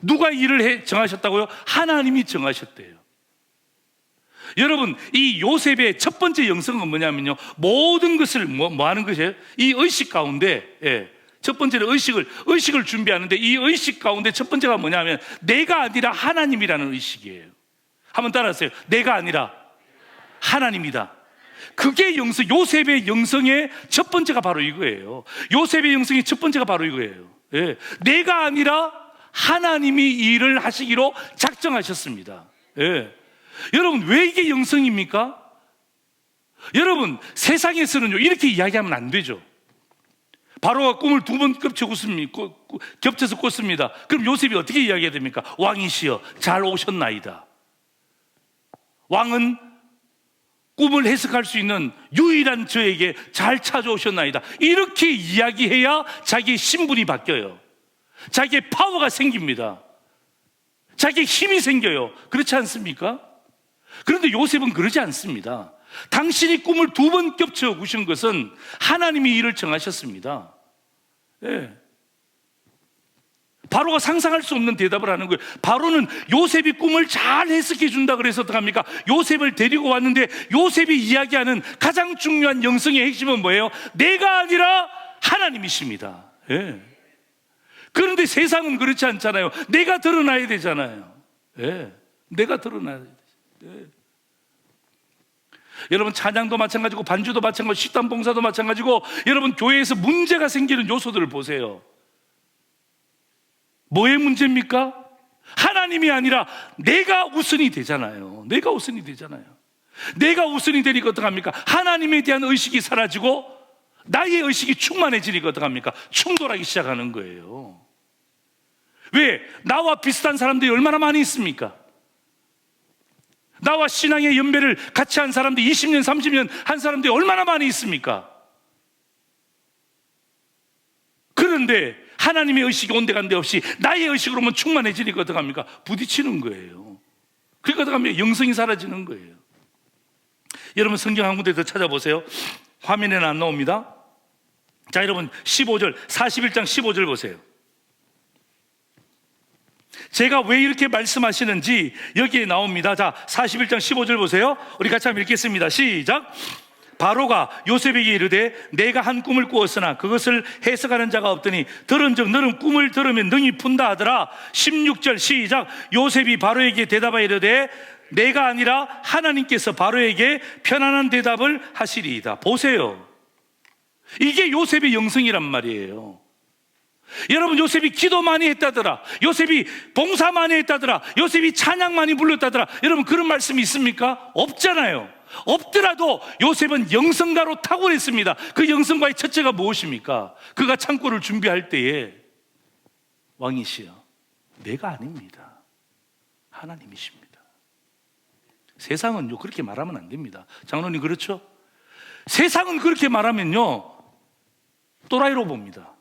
누가 이 일을 정하셨다고요? 하나님이 정하셨대요. 여러분, 이 요셉의 첫 번째 영성은 뭐냐면요, 모든 것을 뭐 하는 것이에요? 이 의식 가운데, 예, 첫 번째는 의식을 준비하는데, 이 의식 가운데 첫 번째가 뭐냐면 내가 아니라 하나님이라는 의식이에요. 한번 따라하세요. 내가 아니라 하나님이다. 그게 요셉의 영성의 첫 번째가 바로 이거예요. 요셉의 영성의 첫 번째가 바로 이거예요. 예, 내가 아니라 하나님이 이 일을 하시기로 작정하셨습니다. 예. 여러분, 왜 이게 영성입니까? 여러분, 세상에서는요, 이렇게 이야기하면 안 되죠. 바로가 꿈을 두 번 겹쳐서 꿨습니다. 그럼 요셉이 어떻게 이야기해야 됩니까? 왕이시여, 잘 오셨나이다. 왕은 꿈을 해석할 수 있는 유일한 저에게 잘 찾아오셨나이다. 이렇게 이야기해야 자기의 신분이 바뀌어요. 자기의 파워가 생깁니다. 자기의 힘이 생겨요. 그렇지 않습니까? 그런데 요셉은 그러지 않습니다. 당신이 꿈을 두 번 겹쳐 꾸신 것은 하나님이 이를 정하셨습니다. 예. 바로가 상상할 수 없는 대답을 하는 거예요. 바로는 요셉이 꿈을 잘 해석해 준다 그래서 어떡합니까? 요셉을 데리고 왔는데 요셉이 이야기하는 가장 중요한 영성의 핵심은 뭐예요? 내가 아니라 하나님이십니다. 예. 그런데 세상은 그렇지 않잖아요. 내가 드러나야 되잖아요. 예. 내가 드러나야 되죠. 예. 여러분, 찬양도 마찬가지고 반주도 마찬가지고 식단 봉사도 마찬가지고, 여러분 교회에서 문제가 생기는 요소들을 보세요. 뭐의 문제입니까? 하나님이 아니라 내가 우선이 되잖아요. 내가 우선이 되잖아요. 내가 우선이 되니까 어떡합니까? 하나님에 대한 의식이 사라지고 나의 의식이 충만해지니까 어떡합니까? 충돌하기 시작하는 거예요. 왜? 나와 비슷한 사람들이 얼마나 많이 있습니까? 나와 신앙의 연배를 같이 한 사람들이 20년, 30년 한 사람들이 얼마나 많이 있습니까? 그런데 하나님의 의식이 온데간데 없이 나의 의식으로만 충만해지니까 어떡합니까? 부딪히는 거예요. 그러니까 어떡합니까? 영성이 사라지는 거예요. 여러분, 성경 한 군데 더 찾아보세요. 화면에는 안 나옵니다. 자, 여러분 15절, 41장 15절 보세요. 제가 왜 이렇게 말씀하시는지 여기에 나옵니다. 자, 41장 15절 보세요. 우리 같이 한번 읽겠습니다. 시작. 바로가 요셉에게 이르되 내가 한 꿈을 꾸었으나 그것을 해석하는 자가 없더니 들은즉 너는 꿈을 들으면 능히 푼다 하더라. 16절 시작. 요셉이 바로에게 대답하여 이르되 내가 아니라 하나님께서 바로에게 편안한 대답을 하시리이다. 보세요, 이게 요셉의 영성이란 말이에요. 여러분, 요셉이 기도 많이 했다더라, 요셉이 봉사 많이 했다더라, 요셉이 찬양 많이 불렀다더라, 여러분 그런 말씀이 있습니까? 없잖아요. 없더라도 요셉은 영성가로 탁월했습니다. 그 영성가의 첫째가 무엇입니까? 그가 창고를 준비할 때에 왕이시여, 내가 아닙니다, 하나님이십니다. 세상은요 그렇게 말하면 안 됩니다. 장로님 그렇죠? 세상은 그렇게 말하면요 또라이로 봅니다.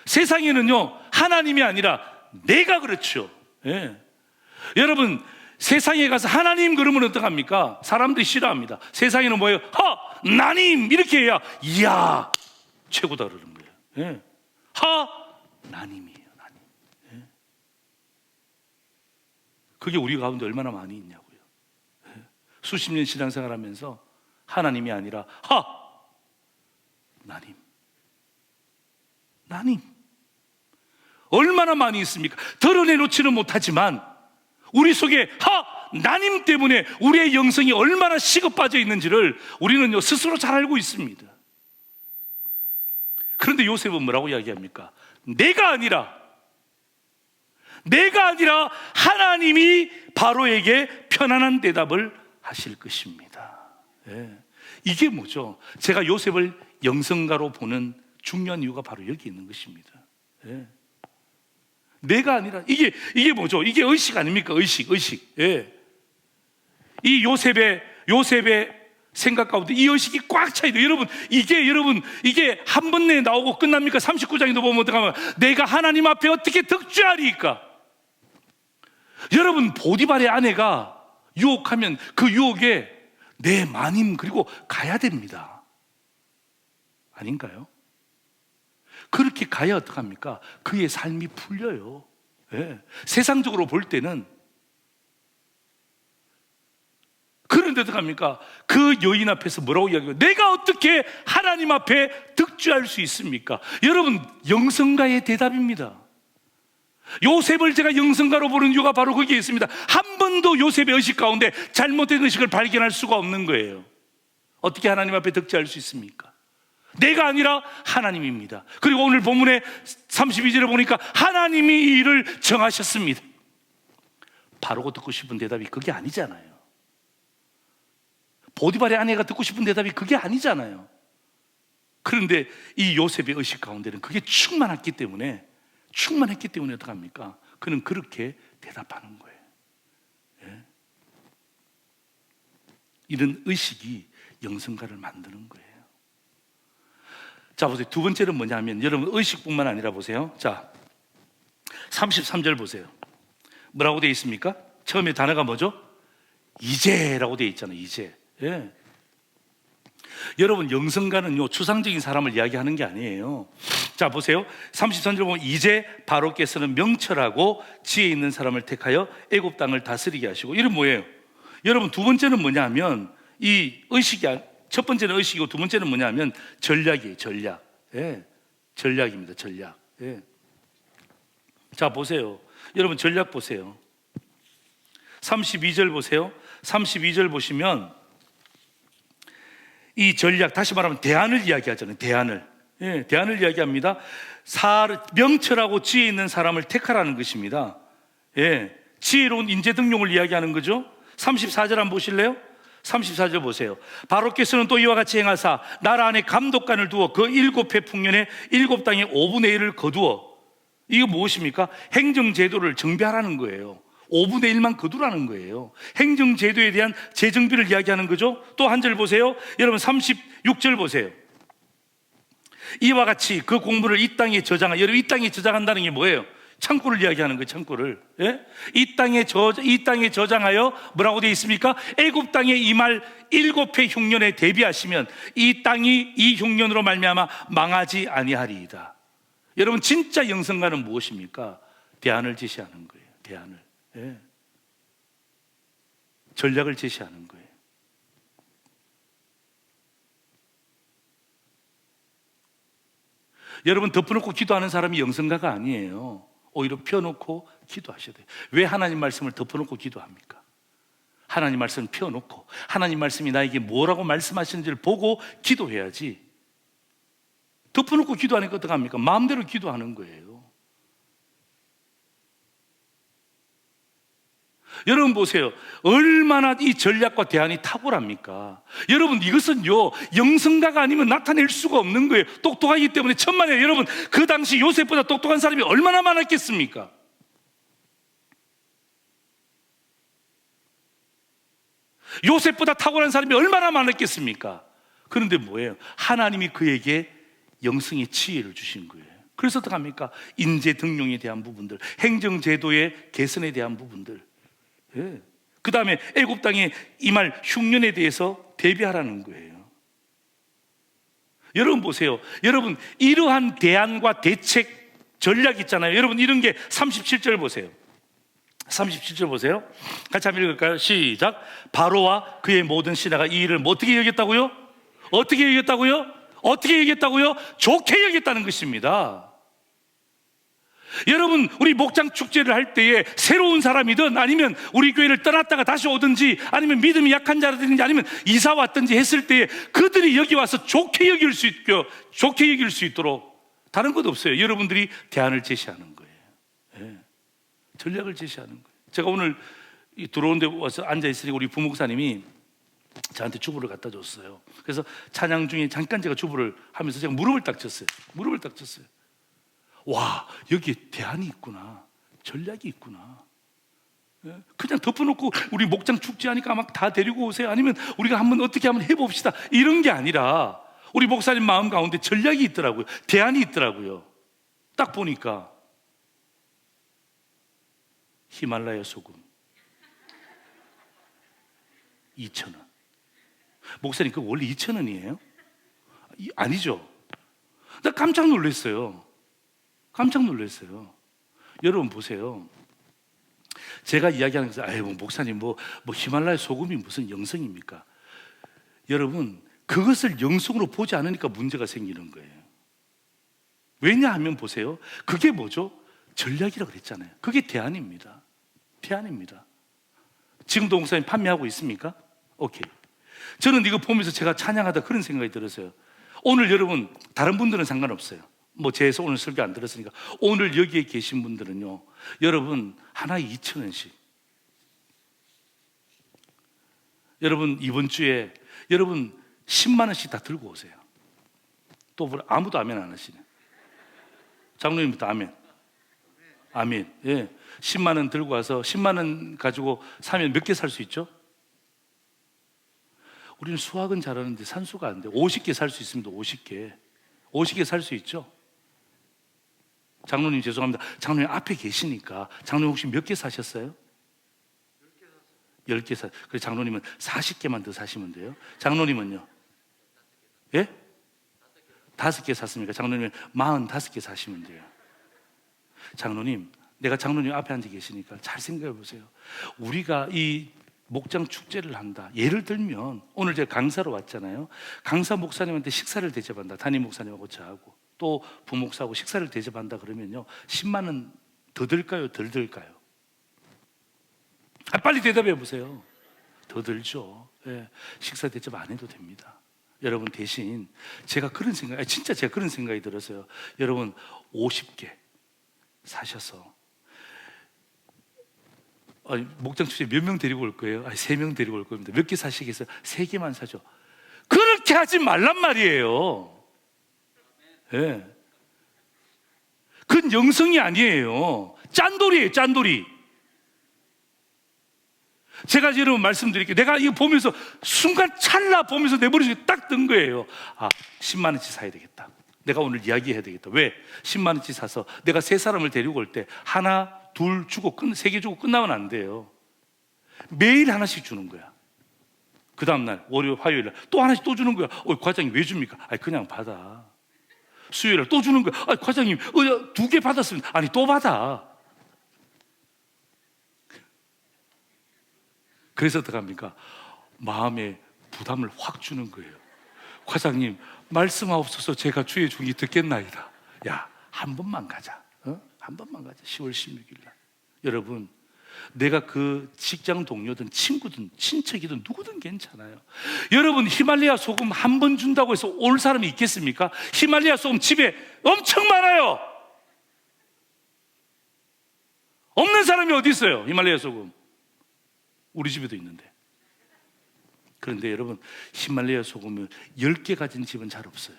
세상에는요 하나님이 아니라 내가 그렇죠. 예. 여러분, 세상에 가서 하나님 그러면 어떡합니까? 사람들이 싫어합니다. 세상에는 뭐예요? 나님 이렇게 해야 이야 최고다 그러는 거예요. 예. 나님이에요, 나님. 예. 그게 우리 가운데 얼마나 많이 있냐고요. 예. 수십 년 신앙생활하면서 하나님이 아니라 나님, 나님 얼마나 많이 있습니까? 드러내놓지는 못하지만 우리 속에 나님 때문에 우리의 영성이 얼마나 식어빠져 있는지를 우리는 스스로 잘 알고 있습니다. 그런데 요셉은 뭐라고 이야기합니까? 내가 아니라 하나님이 바로에게 편안한 대답을 하실 것입니다. 예. 이게 뭐죠? 제가 요셉을 영성가로 보는 중요한 이유가 바로 여기 있는 것입니다. 예. 내가 아니라 이게 뭐죠? 이게 의식 아닙니까? 의식. 예. 이 요셉의 생각 가운데 이 의식이 꽉 차 있어요. 여러분 이게 한 번 내에 나오고 끝납니까? 39장에도 보면 어떡하면 내가 하나님 앞에 어떻게 득주하리까? 여러분 보디발의 아내가 유혹하면 그 유혹에 내 마님 그리고 가야 됩니다. 아닌가요? 그렇게 가야 어떡합니까? 그의 삶이 풀려요. 예. 세상적으로 볼 때는 그런데 어떡합니까? 그 여인 앞에서 뭐라고 이야기해요? 내가 어떻게 하나님 앞에 득주할 수 있습니까? 여러분 영성가의 대답입니다. 요셉을 제가 영성가로 보는 이유가 바로 거기에 있습니다. 한 번도 요셉의 의식 가운데 잘못된 의식을 발견할 수가 없는 거예요. 어떻게 하나님 앞에 득주할 수 있습니까? 내가 아니라 하나님입니다. 그리고 오늘 본문의 32절에 보니까 하나님이 이 일을 정하셨습니다. 바로고 듣고 싶은 대답이 그게 아니잖아요. 보디발의 아내가 듣고 싶은 대답이 그게 아니잖아요. 그런데 이 요셉의 의식 가운데는 그게 충만했기 때문에 어떡합니까? 그는 그렇게 대답하는 거예요. 예? 이런 의식이 영성가를 만드는 거예요. 자 보세요. 두 번째는 뭐냐면 여러분 의식뿐만 아니라 보세요. 자 33절 보세요. 뭐라고 되어 있습니까? 처음에 단어가 뭐죠? 이제라고 되어 있잖아요. 이제. 예. 여러분 영성가는요 추상적인 사람을 이야기하는 게 아니에요. 자 보세요. 33절 보면 이제 바로께서는 명철하고 지혜 있는 사람을 택하여 애굽 땅을 다스리게 하시고, 이런 뭐예요? 여러분 두 번째는 뭐냐면 이 의식이, 첫 번째는 의식이고 두 번째는 뭐냐면 전략이에요. 전략. 예. 전략입니다. 전략. 예. 자 보세요. 여러분 전략 보세요. 32절 보세요. 32절 보시면 이 전략, 다시 말하면 대안을 이야기하잖아요. 대안을. 예, 대안을 이야기합니다. 명철하고 지혜 있는 사람을 택하라는 것입니다. 예, 지혜로운 인재 등용을 이야기하는 거죠. 34절 한번 보실래요? 34절 보세요. 바로께서는 또 이와 같이 행하사 나라 안에 감독관을 두어 그 7회 풍년에 7땅의 5분의 1을 거두어. 이거 무엇입니까? 행정제도를 정비하라는 거예요. 5분의 1만 거두라는 거예요. 행정제도에 대한 재정비를 이야기하는 거죠. 또 한 절 보세요. 여러분 36절 보세요. 이와 같이 그 공물을 이 땅에 저장하. 여러분 이 땅에 저장한다는 게 뭐예요? 창고를 이야기하는 거예요. 창고를. 예? 이 땅에 저장하여 뭐라고 되어 있습니까? 애굽 땅에 임할 7회 흉년에 대비하시면 이 땅이 이 흉년으로 말미암아 망하지 아니하리이다. 여러분 진짜 영성가는 무엇입니까? 대안을 제시하는 거예요. 대안을. 예. 전략을 제시하는 거예요. 여러분 덮어놓고 기도하는 사람이 영성가가 아니에요. 오히려 펴놓고 기도하셔야 돼요. 왜 하나님 말씀을 덮어놓고 기도합니까? 하나님 말씀을 펴놓고 하나님 말씀이 나에게 뭐라고 말씀하시는지를 보고 기도해야지. 덮어놓고 기도하니까 어떡합니까? 마음대로 기도하는 거예요. 여러분 보세요. 얼마나 이 전략과 대안이 탁월합니까? 여러분 이것은요 영성가가 아니면 나타낼 수가 없는 거예요. 똑똑하기 때문에 천만에, 여러분 그 당시 요셉보다 똑똑한 사람이 얼마나 많았겠습니까? 요셉보다 탁월한 사람이 얼마나 많았겠습니까? 그런데 뭐예요? 하나님이 그에게 영성의 지혜를 주신 거예요. 그래서 어떡합니까? 인재 등용에 대한 부분들, 행정제도의 개선에 대한 부분들, 예. 그 다음에 애굽 땅에 임할 흉년에 대해서 대비하라는 거예요. 여러분 보세요. 여러분 이러한 대안과 대책 전략 있잖아요. 여러분 이런 게 37절 보세요. 37절 보세요. 같이 한번 읽을까요? 시작. 바로와 그의 모든 신하가 이 일을 어떻게 여겼다고요? 어떻게 여겼다고요? 어떻게 여겼다고요? 좋게 여겼다는 것입니다. 여러분 우리 목장 축제를 할 때에 새로운 사람이든 아니면 우리 교회를 떠났다가 다시 오든지 아니면 믿음이 약한 자라든지 아니면 이사 왔든지 했을 때에 그들이 여기 와서 좋게 여길 수 있도록 다른 것 없어요. 여러분들이 대안을 제시하는 거예요. 예. 전략을 제시하는 거예요. 제가 오늘 들어온 데 와서 앉아있으니 우리 부목사님이 저한테 주부를 갖다 줬어요. 그래서 찬양 중에 잠깐 제가 주부를 하면서 제가 무릎을 딱 쳤어요. 와, 여기에 대안이 있구나, 전략이 있구나. 그냥 덮어놓고 우리 목장 축제하니까 막 다 데리고 오세요, 아니면 우리가 한번 어떻게 한번 해봅시다, 이런 게 아니라 우리 목사님 마음 가운데 전략이 있더라고요. 대안이 있더라고요. 딱 보니까 히말라야 소금 2,000원. 목사님, 그거 원래 2,000원이에요? 아니죠. 나 깜짝 놀랐어요. 깜짝 놀랐어요. 여러분 보세요. 제가 이야기하는 것은, 아유, 목사님, 뭐 히말라야 소금이 무슨 영성입니까? 여러분, 그것을 영성으로 보지 않으니까 문제가 생기는 거예요. 왜냐하면 보세요. 그게 뭐죠? 전략이라고 그랬잖아요. 그게 대안입니다. 대안입니다. 지금도 목사님 판매하고 있습니까? 오케이. 저는 이거 보면서 제가 찬양하다 그런 생각이 들었어요. 오늘 여러분, 다른 분들은 상관없어요. 뭐 제에서 오늘 설교 안 들었으니까. 오늘 여기에 계신 분들은요, 여러분 하나에 2,000원씩. 여러분 이번 주에 여러분 10만 원씩 다 들고 오세요. 또 아무도 아멘 안 하시네. 장로님부터 아멘. 아멘. 예. 10만 원 들고 와서 10만 원 가지고 사면 몇 개 살 수 있죠? 우리는 수학은 잘하는데 산수가 안 돼. 50개 살 수 있습니다. 50개 살 수 있죠? 장로님 죄송합니다. 장로님 앞에 계시니까 장로님 혹시 몇 개 사셨어요? 10개 사. 그래서 장로님은 40개만 더 사시면 돼요. 장로님은요? 예? 5개 샀습니까? 장로님은 45개 사시면 돼요. 장로님, 내가 장로님 앞에 앉아 계시니까 잘 생각해 보세요. 우리가 이 목장 축제를 한다. 예를 들면 오늘 제가 강사로 왔잖아요. 강사 목사님한테 식사를 대접한다. 담임 목사님하고 저하고 또 부목사하고 식사를 대접한다 그러면요, 10만 원 더 들까요? 덜 들까요? 빨리 대답해 보세요. 더 들죠. 예, 식사 대접 안 해도 됩니다. 여러분, 대신 제가 그런 생각, 진짜 제가 그런 생각이 들었어요. 여러분 50개 사셔서, 목장 축제 몇 명 데리고 올 거예요? 3명 데리고 올 겁니다. 몇 개 사시겠어요? 3개만 사죠. 그렇게 하지 말란 말이에요. 예. 그건 영성이 아니에요. 짠돌이에요, 짠돌이. 제가 여러분 말씀드릴게요. 내가 이거 보면서 순간 찰나 보면서 내 머릿속에 딱 든 거예요. 10만 원치 사야 되겠다. 내가 오늘 이야기해야 되겠다. 왜? 10만 원치 사서 내가 3사람을 데리고 올 때 하나, 둘 주고 3개 주고 끝나면 안 돼요. 매일 하나씩 주는 거야. 그 다음날 월요일, 화요일 날 또 하나씩 또 주는 거야. 과장님 왜 줍니까? 그냥 받아. 수요일 날 또 주는 거야. 과장님 2개 받았습니다. 아니 또 받아. 그래서 어떡합니까? 마음에 부담을 확 주는 거예요. 과장님 말씀하옵소서. 제가 주의 종이 듣겠나이다. 야, 한 번만 가자. 한 번만 가자. 10월 16일 날. 여러분, 내가 그 직장 동료든 친구든 친척이든 누구든 괜찮아요. 여러분, 히말라야 소금 한 번 준다고 해서 올 사람이 있겠습니까? 히말라야 소금 집에 엄청 많아요. 없는 사람이 어디 있어요? 히말라야 소금 우리 집에도 있는데. 그런데 여러분, 히말라야 소금을 10개 가진 집은 잘 없어요.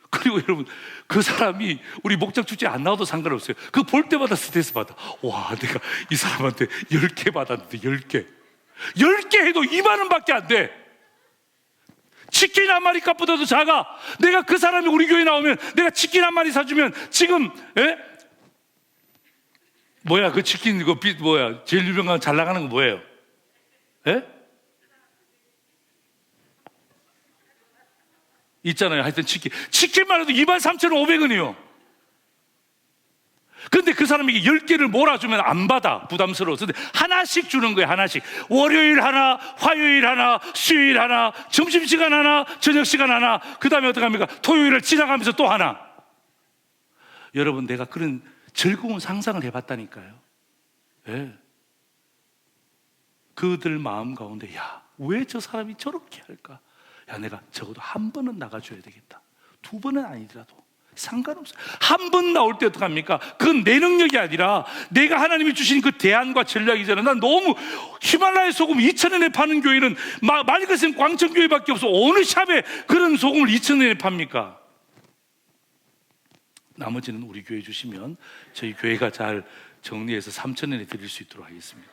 그리고 여러분, 그 사람이 우리 목장 축제 안 나와도 상관없어요. 그 볼 때마다 스트레스 받아. 와, 내가 이 사람한테 10개 받았는데 10개 해도 2만 원밖에 안 돼. 치킨 한 마리 값보다도 작아. 내가 그 사람이 우리 교회 나오면 내가 치킨 한 마리 사주면 지금 그 치킨 제일 유명한 잘 나가는 거 뭐예요? 있잖아요. 하여튼 치킨만 해도 23,500원이요. 근데 그 사람에게 10개를 몰아주면 안 받아. 부담스러워서. 근데 하나씩 주는 거예요. 하나씩. 월요일 하나, 화요일 하나, 수요일 하나, 점심시간 하나, 저녁시간 하나, 그 다음에 어떡합니까? 토요일을 지나가면서 또 하나. 여러분, 내가 그런 즐거운 상상을 해봤다니까요. 예. 그들 마음 가운데, 야, 왜 저 사람이 저렇게 할까? 야, 내가 적어도 한 번은 나가줘야 되겠다. 2번은 아니더라도 상관없어요. 한 번 나올 때 어떡합니까? 그건 내 능력이 아니라 내가 하나님이 주신 그 대안과 전략이잖아요. 난 너무 히말라야 소금 2,000원에 파는 교회는 말 그대로 광천교회밖에 없어. 어느 샵에 그런 소금을 2,000원에 팝니까? 나머지는 우리 교회 주시면 저희 교회가 잘 정리해서 3,000원에 드릴 수 있도록 하겠습니다.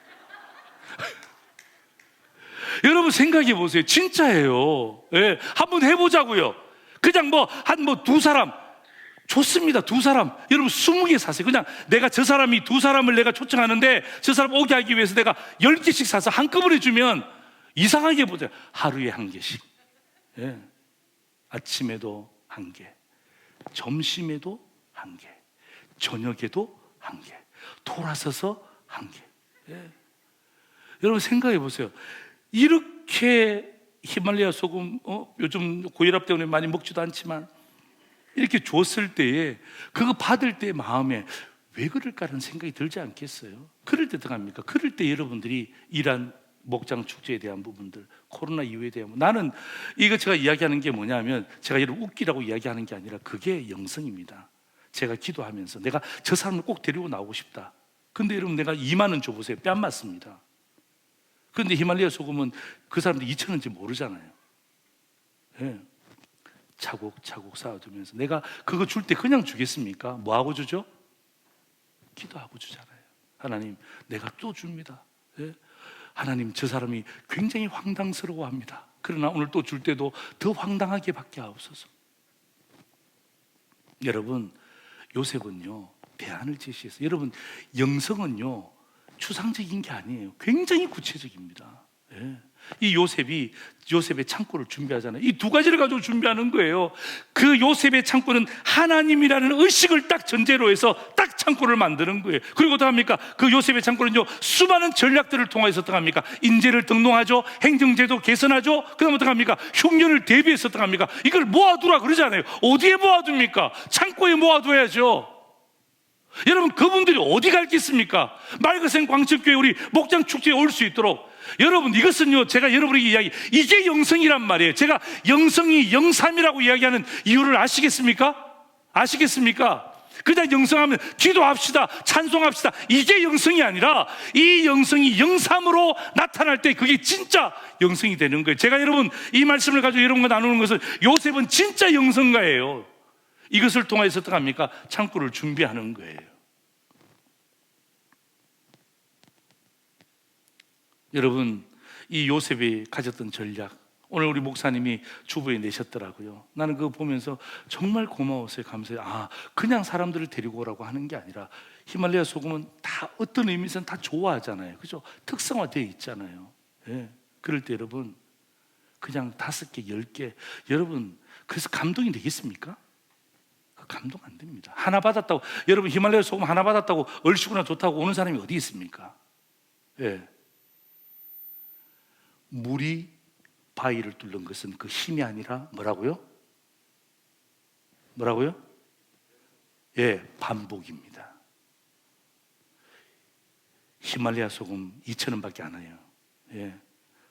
여러분 생각해 보세요. 진짜예요. 예, 한번 해보자고요. 그냥 두 사람 좋습니다. 두 사람. 여러분 20개 사세요. 그냥 내가 저 사람이 두 사람을 내가 초청하는데 저 사람 오게 하기 위해서 내가 10개씩 사서 한꺼번에 주면 이상하게 보세요. 하루에 1개씩. 예. 아침에도 1개, 점심에도 1개, 저녁에도 1개, 돌아서서 1개. 예. 여러분 생각해 보세요. 이렇게 히말라야 소금, 요즘 고혈압 때문에 많이 먹지도 않지만 이렇게 줬을 때에 그거 받을 때 마음에 왜 그럴까라는 생각이 들지 않겠어요? 그럴 때 어떡합니까? 그럴 때 여러분들이 일한 목장 축제에 대한 부분들, 코로나 이후에 대한 나는 이거 제가 이야기하는 게 뭐냐면 제가 여러분 웃기라고 이야기하는 게 아니라 그게 영성입니다. 제가 기도하면서 내가 저 사람을 꼭 데리고 나오고 싶다. 근데 여러분 내가 2만 원 줘보세요. 뺨 맞습니다. 그런데 히말라야 소금은 그 사람들 2,000원인지 모르잖아요. 예. 차곡차곡 쌓아두면서 내가 그거 줄 때 그냥 주겠습니까? 뭐 하고 주죠? 기도하고 주잖아요. 하나님, 내가 또 줍니다. 예? 하나님, 저 사람이 굉장히 황당스러워합니다. 그러나 오늘 또 줄 때도 더 황당하게 받게 하옵소서. 여러분, 요셉은요 대안을 제시했어요. 여러분, 영성은요 추상적인 게 아니에요. 굉장히 구체적입니다. 예. 이 요셉의 창고를 준비하잖아요. 이 두 가지를 가지고 준비하는 거예요. 그 요셉의 창고는 하나님이라는 의식을 딱 전제로 해서 딱 창고를 만드는 거예요. 그리고 어떡합니까? 그 요셉의 창고는요 수많은 전략들을 통해서 어떡합니까? 인재를 등록하죠, 행정제도 개선하죠, 그 다음 어떡합니까? 흉년을 대비해서 어떡합니까? 이걸 모아두라 그러잖아요. 어디에 모아둡니까? 창고에 모아둬야죠. 여러분, 그분들이 어디 갔겠습니까? 말그생 광책교회 우리 목장 축제에 올 수 있도록. 여러분, 이것은요 제가 여러분에게 이야기, 이게 영성이란 말이에요. 제가 영성이 영삼이라고 이야기하는 이유를 아시겠습니까? 아시겠습니까? 그냥 영성하면 기도합시다, 찬송합시다, 이게 영성이 아니라 이 영성이 영삼으로 나타날 때 그게 진짜 영성이 되는 거예요. 제가 여러분 이 말씀을 가지고 여러분과 나누는 것은 요셉은 진짜 영성가예요. 이것을 통해서 어떡합니까? 창고를 준비하는 거예요. 여러분, 이 요셉이 가졌던 전략, 오늘 우리 목사님이 주부에 내셨더라고요. 나는 그거 보면서 정말 고마웠어요. 감사해요. 그냥 사람들을 데리고 오라고 하는 게 아니라 히말라야 소금은 다 어떤 의미에서는 다 좋아하잖아요. 그죠? 특성화되어 있잖아요. 예. 그럴 때 여러분 그냥 5개, 10개, 여러분 그래서 감동이 되겠습니까? 감동 안 됩니다. 하나 받았다고, 여러분 히말라야 소금 하나 받았다고 얼씨구나 좋다고 오는 사람이 어디 있습니까? 예. 물이 바위를 뚫는 것은 그 힘이 아니라 뭐라고요? 뭐라고요? 예, 반복입니다. 히말라야 소금 2,000원밖에 안 해요. 예,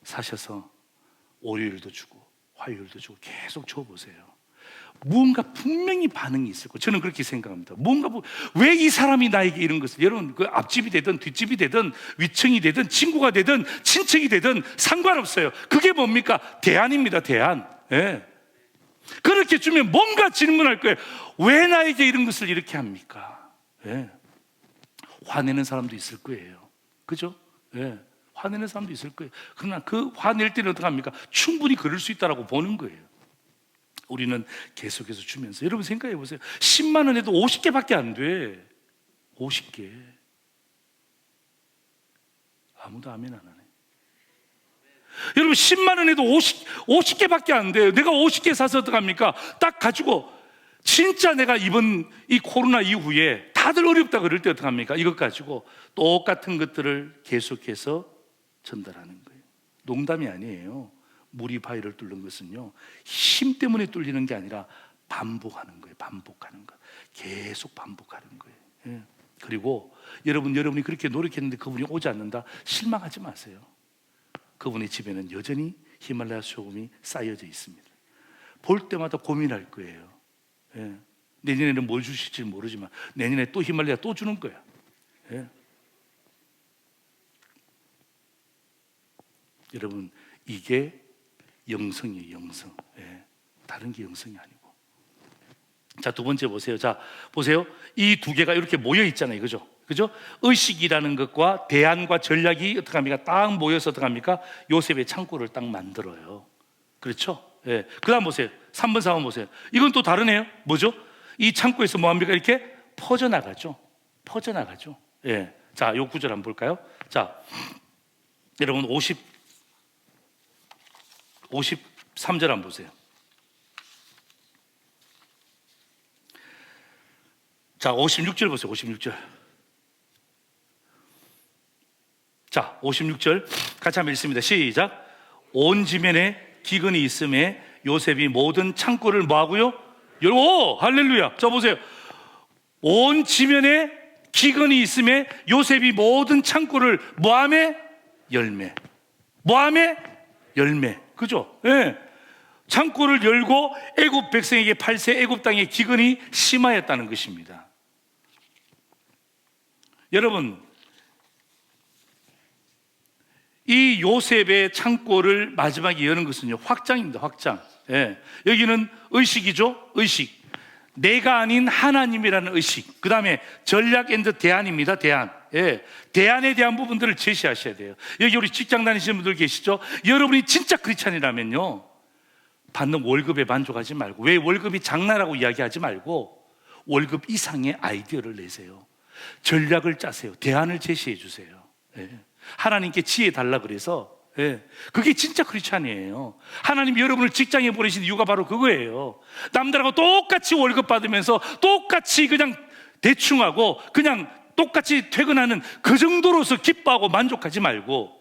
사셔서 월요일도 주고 화요일도 주고 계속 줘보세요. 무언가 분명히 반응이 있을 거예요. 저는 그렇게 생각합니다. 왜 이 사람이 나에게 이런 것을, 여러분 그 앞집이 되든 뒷집이 되든 위층이 되든 친구가 되든 친척이 되든 상관없어요. 그게 뭡니까? 대안입니다. 대안. 예. 그렇게 주면 뭔가 질문할 거예요. 왜 나에게 이런 것을 이렇게 합니까? 예. 화내는 사람도 있을 거예요. 그죠? 예. 화내는 사람도 있을 거예요. 그러나 그 화낼 때는 어떡합니까? 충분히 그럴 수 있다라고 보는 거예요. 우리는 계속해서 주면서, 여러분 생각해 보세요. 10만 원에도 50개밖에 안 돼. 50개. 아무도 아멘 안 하네. 여러분 10만 원에도 50개밖에 안 돼요. 내가 50개 사서 어떡합니까? 딱 가지고 진짜 내가 이번 이 코로나 이후에 다들 어렵다 그럴 때 어떡합니까? 이것 가지고 똑같은 것들을 계속해서 전달하는 거예요. 농담이 아니에요. 물이 바위를 뚫는 것은요 힘 때문에 뚫리는 게 아니라 반복하는 거예요. 반복하는 거, 계속 반복하는 거예요. 예. 그리고 여러분이 그렇게 노력했는데 그분이 오지 않는다, 실망하지 마세요. 그분의 집에는 여전히 히말라야 소금이 쌓여져 있습니다. 볼 때마다 고민할 거예요. 예. 내년에는 뭘 주실지 모르지만 내년에 또 히말라야 또 주는 거야. 예. 여러분, 이게 영성이에요. 영성. 예. 다른 게 영성이 아니고. 자, 두 번째 보세요. 자, 보세요. 이 두 개가 이렇게 모여 있잖아요. 그죠? 그죠? 의식이라는 것과 대안과 전략이 어떻게 합니까? 딱 모여서 어떻게 합니까? 요셉의 창고를 딱 만들어요. 그렇죠? 예. 그 다음 보세요. 3번, 4번 보세요. 이건 또 다르네요. 뭐죠? 이 창고에서 뭐 합니까? 이렇게 퍼져나가죠. 퍼져나가죠. 예. 자, 요 구절 한번 볼까요? 자, 여러분 53절 한번 보세요. 자, 56절 보세요. 56절. 자, 56절 같이 한번 읽습니다. 시작. 온 지면에 기근이 있음에 요셉이 모든 창고를 뭐하고요? 오, 할렐루야. 자, 보세요. 온 지면에 기근이 있음에 요셉이 모든 창고를 뭐하매? 열매. 뭐하매? 열매. 그죠? 예. 창고를 열고 애굽 백성에게 8세 애굽 땅에 기근이 심하였다는 것입니다. 여러분, 이 요셉의 창고를 마지막에 여는 것은요, 확장입니다. 확장. 예. 여기는 의식이죠. 의식. 내가 아닌 하나님이라는 의식. 그 다음에 전략 앤드 대안입니다. 대안. 예. 대안에 대한 부분들을 제시하셔야 돼요. 여기 우리 직장 다니시는 분들 계시죠? 여러분이 진짜 크리스찬이라면요, 받는 월급에 만족하지 말고, 왜 월급이 장난하고 이야기하지 말고 월급 이상의 아이디어를 내세요. 전략을 짜세요. 대안을 제시해 주세요. 예. 하나님께 지혜 달라 그래서, 예. 그게 진짜 크리스찬이에요. 하나님이 여러분을 직장에 보내신 이유가 바로 그거예요. 남들하고 똑같이 월급 받으면서 똑같이 그냥 대충하고 그냥 똑같이 퇴근하는 그 정도로서 기뻐하고 만족하지 말고,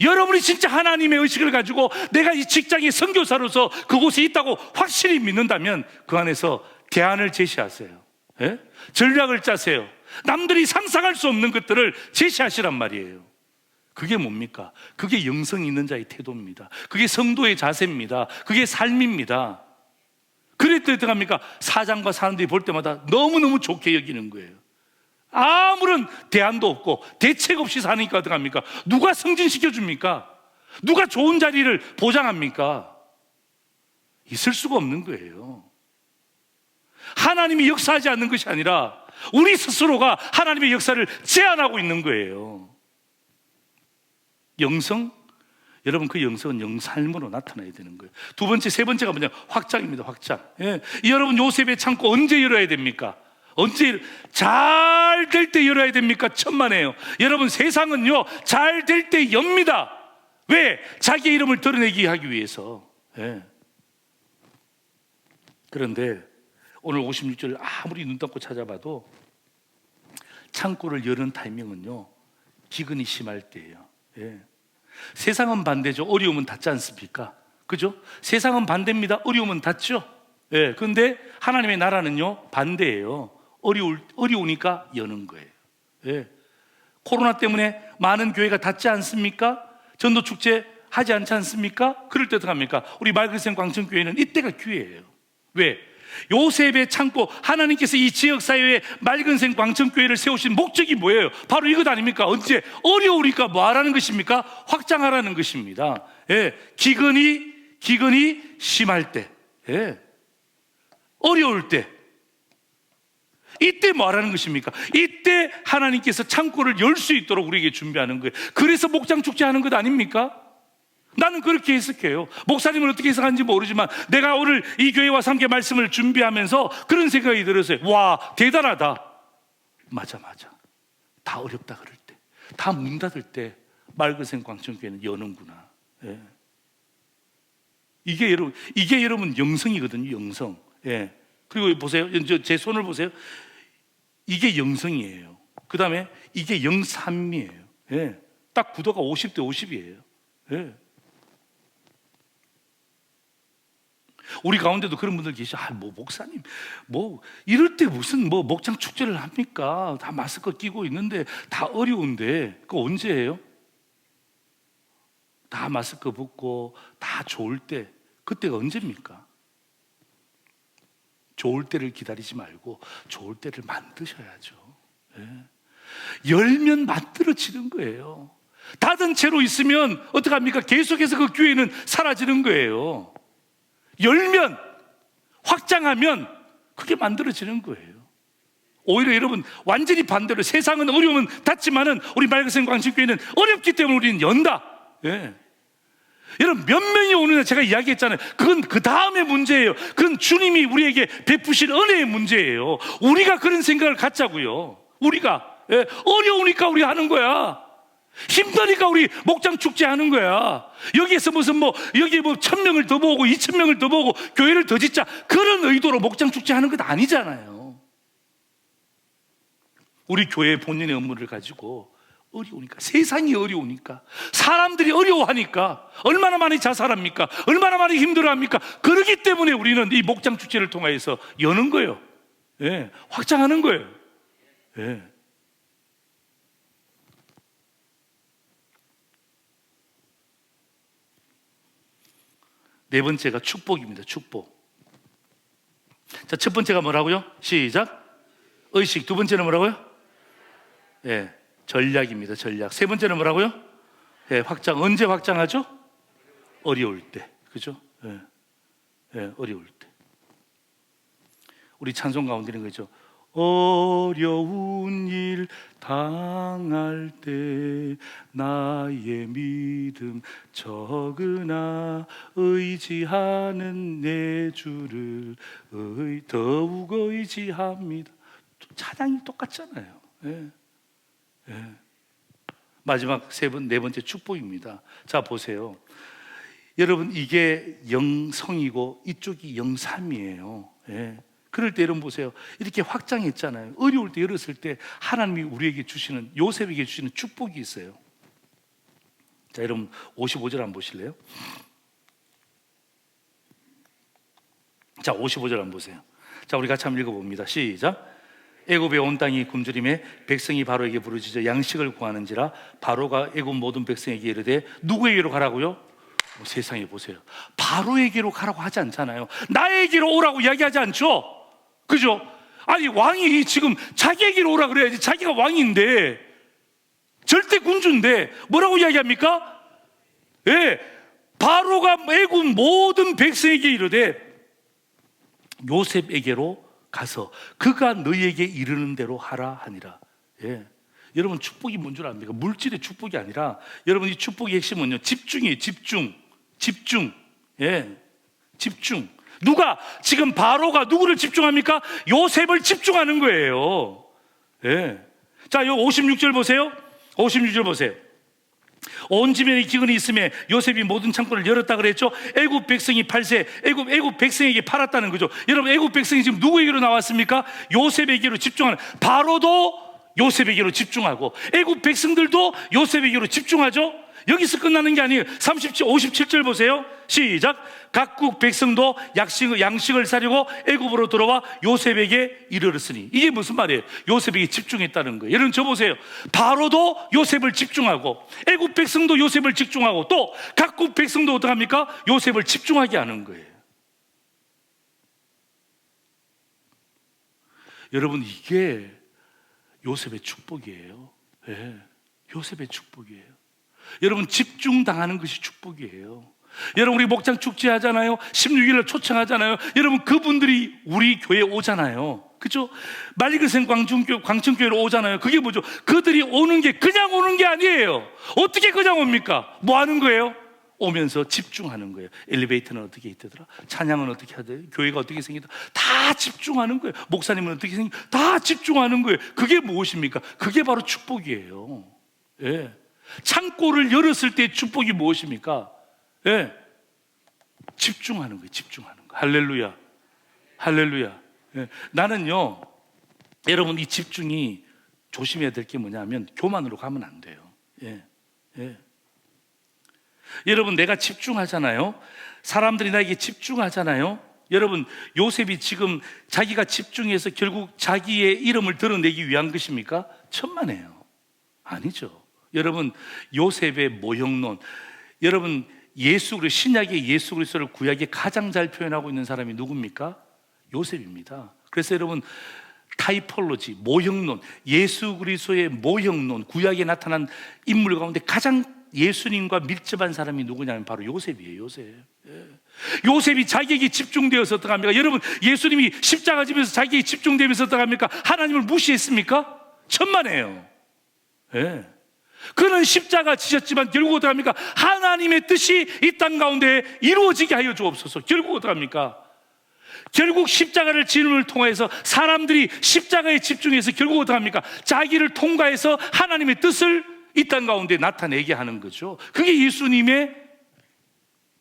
여러분이 진짜 하나님의 의식을 가지고 내가 이 직장의 선교사로서 그곳에 있다고 확실히 믿는다면 그 안에서 대안을 제시하세요. 예? 전략을 짜세요. 남들이 상상할 수 없는 것들을 제시하시란 말이에요. 그게 뭡니까? 그게 영성 있는 자의 태도입니다. 그게 성도의 자세입니다. 그게 삶입니다. 그랬더니 어떻게 합니까? 사장과 사람들이 볼 때마다 너무너무 좋게 여기는 거예요. 아무런 대안도 없고 대책 없이 사니까 어떻게 합니까? 누가 승진시켜 줍니까? 누가 좋은 자리를 보장합니까? 있을 수가 없는 거예요. 하나님이 역사하지 않는 것이 아니라 우리 스스로가 하나님의 역사를 제한하고 있는 거예요. 영성? 여러분, 그 영성은 영삶으로 나타나야 되는 거예요. 두 번째, 세 번째가 뭐냐? 확장입니다. 확장. 예. 여러분, 요셉의 창고 언제 열어야 됩니까? 언제? 잘 될 때 열어야 됩니까? 천만에요. 여러분, 세상은요, 잘 될 때 엽니다. 왜? 자기 이름을 드러내기 하기 위해서. 예. 그런데 오늘 56절 아무리 눈 감고 찾아봐도 창고를 여는 타이밍은요, 기근이 심할 때예요. 예. 세상은 반대죠. 어려움은 닿지 않습니까? 그죠? 세상은 반대입니다. 어려움은 닿죠. 예. 그런데 하나님의 나라는요, 반대예요. 어려우니까 여는 거예요. 예. 코로나 때문에 많은 교회가 닫지 않습니까? 전도 축제 하지 않지 않습니까? 그럴 때 어떡합니까? 우리 말그리센 광천교회는 이때가 기회예요. 왜? 요셉의 창고, 하나님께서 이 지역사회에 맑은생 광천교회를 세우신 목적이 뭐예요? 바로 이것 아닙니까? 언제? 어려우니까 뭐 하라는 것입니까? 확장하라는 것입니다. 예. 기근이 심할 때, 예. 어려울 때, 이때 뭐 하라는 것입니까? 이때 하나님께서 창고를 열 수 있도록 우리에게 준비하는 거예요. 그래서 목장 축제하는 것 아닙니까? 나는 그렇게 해석해요. 목사님은 어떻게 해석하는지 모르지만 내가 오늘 이 교회 와서 함께 말씀을 준비하면서 그런 생각이 들었어요. 와, 대단하다. 맞아. 다 어렵다 그럴 때, 다 문 닫을 때 맑은생 광천교회는 여는구나. 예. 이게 여러분 영성이거든요. 영성. 예. 그리고 보세요. 제 손을 보세요. 이게 영성이에요. 그 다음에 이게 영삼이에요. 예. 딱 구도가 50대 50이에요. 예. 우리 가운데도 그런 분들 계시죠. 목사님, 이럴 때 무슨 목장 축제를 합니까? 다 마스크 끼고 있는데 다 어려운데, 그거 언제예요? 다 마스크 벗고 다 좋을 때, 그때가 언제입니까? 좋을 때를 기다리지 말고 좋을 때를 만드셔야죠. 예. 열면 만들어지는 거예요. 닫은 채로 있으면 어떡합니까? 계속해서 그 교회는 사라지는 거예요. 열면, 확장하면 그게 만들어지는 거예요. 오히려 여러분 완전히 반대로 세상은 어려우면 닫지만은 우리 맑은 광신교회는 어렵기 때문에 우리는 연다. 예. 여러분 몇 명이 오느냐 제가 이야기했잖아요. 그건 그 다음의 문제예요. 그건 주님이 우리에게 베푸신 은혜의 문제예요. 우리가 그런 생각을 갖자고요. 우리가 어려우니까 우리 하는 거야. 힘드니까 우리 목장 축제 하는 거야. 여기에서 무슨 여기 1,000명을 더 모으고 2,000명을 더 모으고 교회를 더 짓자 그런 의도로 목장 축제 하는 건 아니잖아요. 우리 교회의 본연의 업무를 가지고 어려우니까, 세상이 어려우니까, 사람들이 어려워하니까, 얼마나 많이 자살합니까? 얼마나 많이 힘들어합니까? 그렇기 때문에 우리는 이 목장 축제를 통해서 여는 거예요. 예, 확장하는 거예요. 예. 네 번째가 축복입니다. 축복. 자, 첫 번째가 뭐라고요? 시작. 의식. 두 번째는 뭐라고요? 예, 전략입니다. 전략. 세 번째는 뭐라고요? 예, 확장. 언제 확장하죠? 어려울 때. 그죠? 예, 예, 어려울 때. 우리 찬송 가운데는 그죠? 어려운 일 당할 때 나의 믿음 적으나 의지하는 내 주를 더욱 의지합니다. 찬양이 똑같잖아요. 예. 예. 마지막 네 번째 축복입니다. 자 보세요. 여러분 이게 영성이고 이쪽이 영삼이에요. 예. 그럴 때 여러분 보세요. 이렇게 확장했잖아요. 어려울 때 열었을 때 하나님이 우리에게 주시는, 요셉에게 주시는 축복이 있어요. 자 여러분 55절 한번 보실래요? 자 55절 한번 보세요. 자 우리 같이 한번 읽어봅니다. 시작. 애굽의 온 땅이 굶주림에 백성이 바로에게 부르짖어 양식을 구하는지라 바로가 애굽 모든 백성에게 이르되 누구에게로 가라고요? 세상에 보세요. 바로에게로 가라고 하지 않잖아요. 나에게로 오라고 이야기하지 않죠? 그죠? 아니 왕이 지금 자기에게로 오라 그래야지. 자기가 왕인데 절대 군주인데 뭐라고 이야기합니까? 예, 바로가 애굽 모든 백성에게 이르되 요셉에게로 가서 그가 너희에게 이르는 대로 하라 하니라. 예. 여러분 축복이 뭔 줄 압니까? 물질의 축복이 아니라 여러분 이 축복의 핵심은요 집중이에요. 집중. 예. 집중. 누가 지금 바로가 누구를 집중합니까? 요셉을 집중하는 거예요. 예. 자, 요 56절 보세요. 56절 보세요. 온 지면에 기근이 있음에 요셉이 모든 창고를 열었다 그랬죠. 애굽 백성이 팔세, 애굽 백성에게 팔았다는 거죠. 여러분 애굽 백성이 지금 누구에게로 나왔습니까? 요셉에게로 집중하는. 바로도 요셉에게로 집중하고 애굽 백성들도 요셉에게로 집중하죠. 여기서 끝나는 게 아니에요. 57절 보세요. 시작. 각국 백성도 양식을 사려고 애굽으로 들어와 요셉에게 이르렀으니. 이게 무슨 말이에요? 요셉에게 집중했다는 거예요. 여러분 저 보세요. 바로도 요셉을 집중하고 애굽 백성도 요셉을 집중하고 또 각국 백성도 어떡합니까? 요셉을 집중하게 하는 거예요. 여러분 이게 요셉의 축복이에요. 네, 요셉의 축복이에요. 여러분 집중당하는 것이 축복이에요. 여러분 우리 목장 축제 하잖아요. 16일날 초청하잖아요. 여러분 그분들이 우리 교회에 오잖아요. 그죠? 말리그센 광천교회로 오잖아요. 그게 뭐죠? 그들이 오는 게 그냥 오는 게 아니에요. 어떻게 그냥 옵니까? 뭐 하는 거예요? 오면서 집중하는 거예요. 엘리베이터는 어떻게 있더라? 찬양은 어떻게 하더라? 교회가 어떻게 생기더라? 다 집중하는 거예요. 목사님은 어떻게 생기더라? 다 집중하는 거예요. 그게 무엇입니까? 그게 바로 축복이에요. 예. 창고를 열었을 때 축복이 무엇입니까? 예. 집중하는 거예요. 집중하는 거. 할렐루야. 할렐루야. 예. 나는요, 여러분 이 집중이 조심해야 될 게 뭐냐면 교만으로 가면 안 돼요. 예. 예. 여러분 내가 집중하잖아요. 사람들이 나에게 집중하잖아요. 여러분 요셉이 지금 자기가 집중해서 결국 자기의 이름을 드러내기 위한 것입니까? 천만에요. 아니죠. 여러분 요셉의 모형론, 여러분 신약의 예수 그리스도를 구약에 가장 잘 표현하고 있는 사람이 누굽니까? 요셉입니다. 그래서 여러분 타이폴로지, 모형론, 예수 그리스도의 모형론, 구약에 나타난 인물 가운데 가장 예수님과 밀접한 사람이 누구냐면 바로 요셉이에요. 요셉. 요셉이 자기에게 집중되어서 어떡합니까? 여러분, 예수님이 십자가 지면서 자기에게 집중되면서 어떡합니까? 하나님을 무시했습니까? 천만에요. 예. 그는 십자가 지셨지만 결국 어떡합니까? 하나님의 뜻이 이 땅 가운데 이루어지게 하여 주옵소서. 결국 어떡합니까? 결국 십자가를 지름을 통해서 사람들이 십자가에 집중해서 결국 어떡합니까? 자기를 통과해서 하나님의 뜻을 이 땅 가운데 나타내게 하는 거죠. 그게 예수님의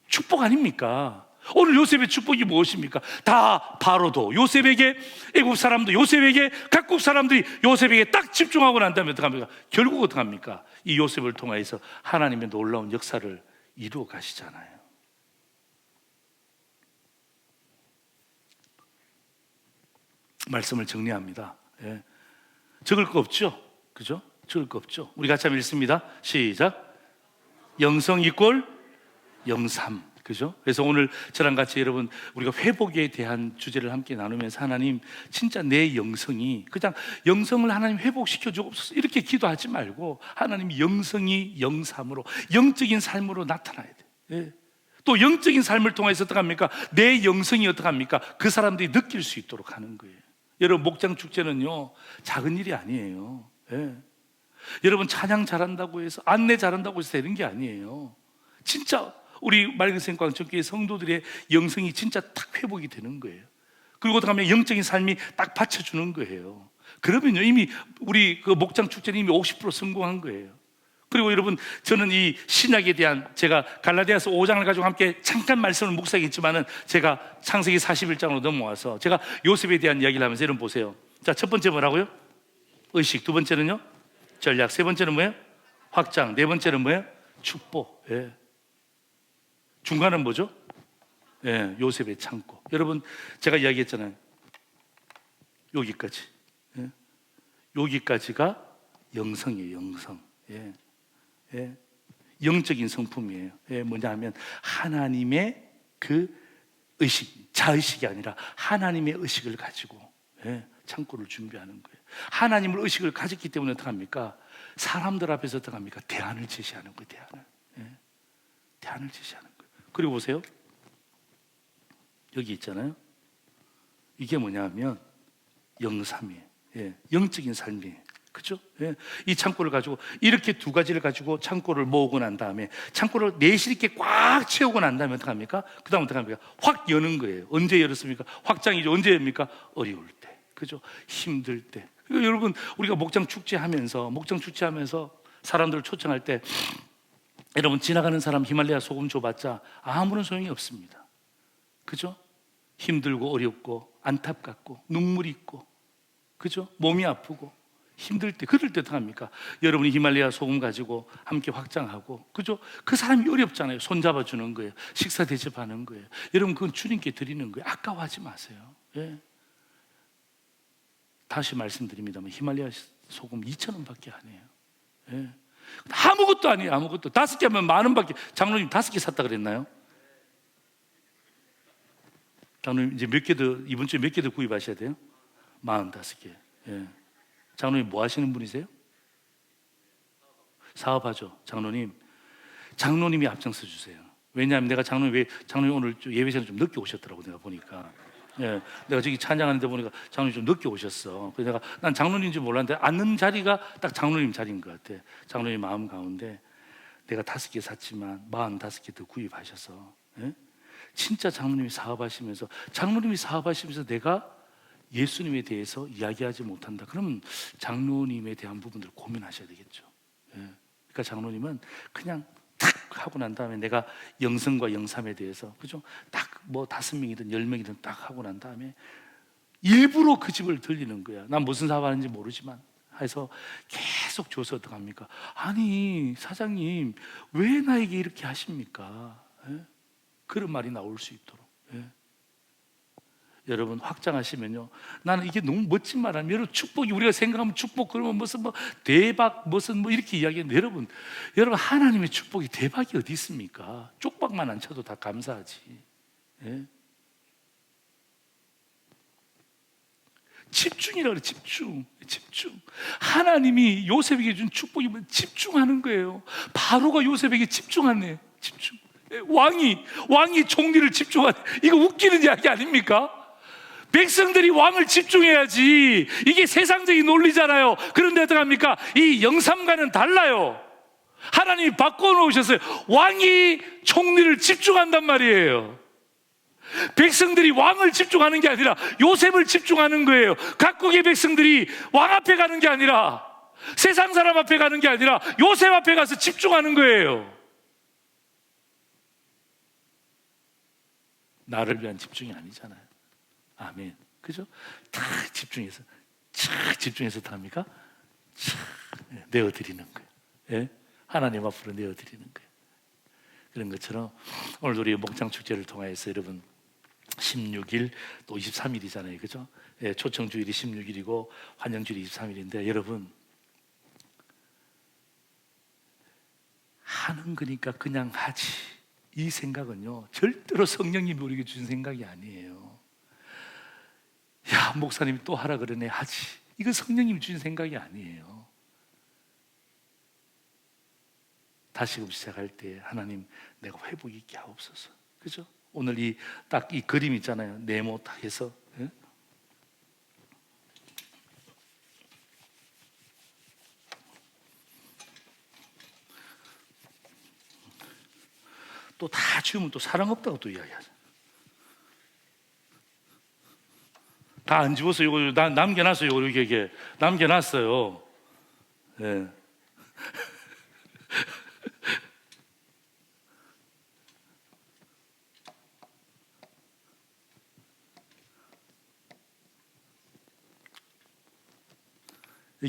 축복 아닙니까? 오늘 요셉의 축복이 무엇입니까? 다 바로도 요셉에게, 애굽 사람도 요셉에게, 각국 사람들이 요셉에게 딱 집중하고 난 다음에 어떡합니까? 결국 어떡합니까? 이 요셉을 통해서 하나님의 놀라운 역사를 이루어 가시잖아요. 말씀을 정리합니다. 예. 적을 거 없죠? 그죠? 적을 거 없죠? 우리 같이 한번 읽습니다. 시작. 영성 이꼴 영삼. 그죠? 그래서 오늘 저랑 같이 여러분 우리가 회복에 대한 주제를 함께 나누면서 하나님 진짜 내 영성이 그냥 영성을 하나님 회복시켜 주옵소서 이렇게 기도하지 말고 하나님 영성이 영삼으로 영적인 삶으로 나타나야 돼. 예. 또 영적인 삶을 통해서 어떡합니까? 내 영성이 어떡합니까? 그 사람들이 느낄 수 있도록 하는 거예요. 여러분 목장 축제는요 작은 일이 아니에요. 예. 여러분 찬양 잘한다고 해서 안내 잘한다고 해서 되는 게 아니에요. 진짜 우리 맑은생 광천교회 성도들의 영성이 진짜 딱 회복이 되는 거예요. 그리고 어떡하면 영적인 삶이 딱 받쳐주는 거예요. 그러면요 이미 우리 그 목장 축제는 이미 50% 성공한 거예요. 그리고 여러분 저는 이 신약에 대한 제가 갈라디아서 5장을 가지고 함께 잠깐 말씀을 묵상했지만은 제가 창세기 41장으로 넘어와서 제가 요셉에 대한 이야기를 하면서 여러분 보세요. 자, 첫 번째 뭐라고요? 의식. 두 번째는요? 전략. 세 번째는 뭐예요? 확장. 네 번째는 뭐예요? 축복. 예. 중간은 뭐죠? 예, 요셉의 창고. 여러분 제가 이야기했잖아요. 여기까지. 예. 여기까지가 영성이에요. 영성. 예. 예. 영적인 성품이에요. 예. 뭐냐 하면 하나님의 그 의식, 자의식이 아니라 하나님의 의식을 가지고 예. 창고를 준비하는 거예요. 하나님을 의식을 가졌기 때문에 어떡합니까? 사람들 앞에서 어떡합니까? 대안을 제시하는 거예요. 대안을. 예. 대안을 제시하는 거예요. 그리고 보세요. 여기 있잖아요. 이게 뭐냐면 영삼이에요. 예. 영적인 삶이에요. 그렇죠? 예. 이 창고를 가지고 이렇게 두 가지를 가지고 창고를 모으고 난 다음에 창고를 내실 있게 꽉 채우고 난 다음에 어떡합니까? 그 다음 어떡합니까? 확 여는 거예요. 언제 열었습니까? 확장이죠. 언제 엽니까? 어려울 때. 그죠? 힘들 때. 그러니까 여러분 우리가 목장 축제하면서 사람들을 초청할 때 여러분 지나가는 사람 히말라야 소금 줘봤자 아무런 소용이 없습니다. 그죠? 힘들고 어렵고 안타깝고 눈물이 있고 그죠? 몸이 아프고 힘들 때 그럴 때 어떡합니까? 여러분이 히말라야 소금 가지고 함께 확장하고 그죠? 그 사람이 어렵잖아요. 손잡아 주는 거예요. 식사 대접하는 거예요. 여러분 그건 주님께 드리는 거예요. 아까워하지 마세요. 예. 다시 말씀드립니다만 히말라야 소금 2,000원밖에 안 해요. 예. 아무것도 아니에요. 아무것도. 5개 하면 10,000원밖에. 장로님 5개 샀다 그랬나요? 장로님 이제 몇 개 더 이번 주에 몇 개 더 구입하셔야 돼요? 45개. 예. 장로님 뭐 하시는 분이세요? 사업하죠. 장로님이 앞장서 주세요. 왜냐하면 내가 장로님 오늘 예배시간 좀 늦게 오셨더라고 내가 보니까. 예, 내가 저기 찬양하는데 보니까 장로님 좀 늦게 오셨어. 그래서 난 장로님인지 몰랐는데 앉는 자리가 딱 장로님 자리인 것 같아. 장로님 마음 가운데 내가 5개 샀지만 45개 더 구입하셔서 예? 진짜 장로님이 사업하시면서 내가 예수님에 대해서 이야기하지 못한다. 그러면 장로님에 대한 부분들을 고민하셔야 되겠죠. 예. 그러니까 장로님은 그냥 탁 하고 난 다음에 내가 영성과 영삼에 대해서 그죠? 딱 뭐 5명이든 10명이든 딱 하고 난 다음에 일부러 그 집을 들리는 거야. 난 무슨 사업하는지 모르지만 해서 계속 줘서 어떡합니까? 아니 사장님 왜 나에게 이렇게 하십니까? 예? 그런 말이 나올 수 있도록. 예. 여러분 확장하시면요. 나는 이게 너무 멋진 말 아니에요. 여러분 축복이 우리가 생각하면 축복 그러면 무슨 뭐 대박 무슨 뭐 이렇게 이야기하는데 여러분 하나님의 축복이 대박이 어디 있습니까? 쪽박만 안 쳐도 다 감사하지. 예? 집중이라고 그래. 집중. 하나님이 요셉에게 준 축복이 뭐 집중하는 거예요. 바로가 요셉에게 집중하네. 집중. 왕이 총리를 집중하네. 이거 웃기는 이야기 아닙니까? 백성들이 왕을 집중해야지. 이게 세상적인 논리잖아요. 그런데 어떡합니까? 이 영삼과는 달라요. 하나님이 바꿔놓으셨어요. 왕이 총리를 집중한단 말이에요. 백성들이 왕을 집중하는 게 아니라 요셉을 집중하는 거예요. 각국의 백성들이 왕 앞에 가는 게 아니라, 세상 사람 앞에 가는 게 아니라 요셉 앞에 가서 집중하는 거예요. 나를 위한 집중이 아니잖아요. 아멘. 그죠? 다 집중해서 다 합니까? 내어드리는 거예요. 예? 하나님 앞으로 내어드리는 거예요. 그런 것처럼 오늘 우리 목장 축제를 통해서 여러분 16일 또 23일이잖아요. 그죠? 예, 초청주일이 16일이고 환영주일이 23일인데 여러분, 하는 거니까 그냥 하지, 이 생각은요 절대로 성령님이 우리에게 주신 생각이 아니에요. 야, 목사님이 또 하라 그러네, 하지, 이거 성령님이 주신 생각이 아니에요. 다시금 시작할 때 하나님, 내가 회복 있게 하옵소서. 그죠? 오늘 이 그림 있잖아요. 네모 딱 해서, 예? 또 다 지우면 또 사랑 없다고 또 이야기하죠. 다 안 지워서 이거 남겨놨어요. 이렇게 남겨놨어요. 예.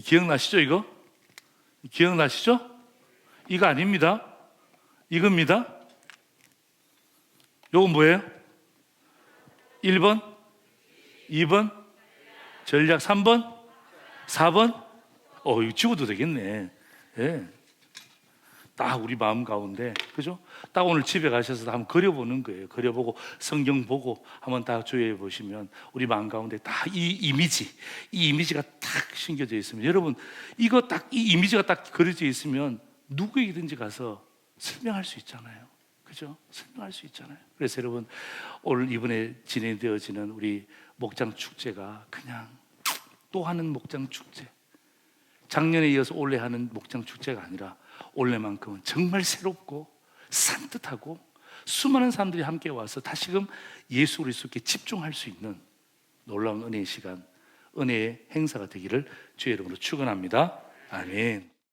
기억나시죠? 이거? 기억나시죠? 이거 아닙니다. 이겁니다. 요건 뭐예요? 1번, 2번, 전략 3번, 4번. 이거 지워도 되겠네. 예. 딱 우리 마음 가운데, 그죠? 딱 오늘 집에 가셔서 한번 그려보는 거예요. 그려보고 성경 보고 한번 다 조회해 보시면 우리 마음 가운데 딱 이 이미지가 딱 심겨져 있으면, 여러분 이거 딱 이 이미지가 딱 그려져 있으면 누구에게든지 가서 설명할 수 있잖아요. 그죠? 설명할 수 있잖아요. 그래서 여러분, 오늘 이번에 진행되어지는 우리 목장 축제가 그냥 또 하는 목장 축제, 작년에 이어서 올해 하는 목장 축제가 아니라 올해만큼은 정말 새롭고 산뜻하고 수많은 사람들이 함께 와서 다시금 예수 그리스도께 집중할 수 있는 놀라운 은혜의 시간, 은혜의 행사가 되기를 주의 이름으로 축원합니다. 아멘.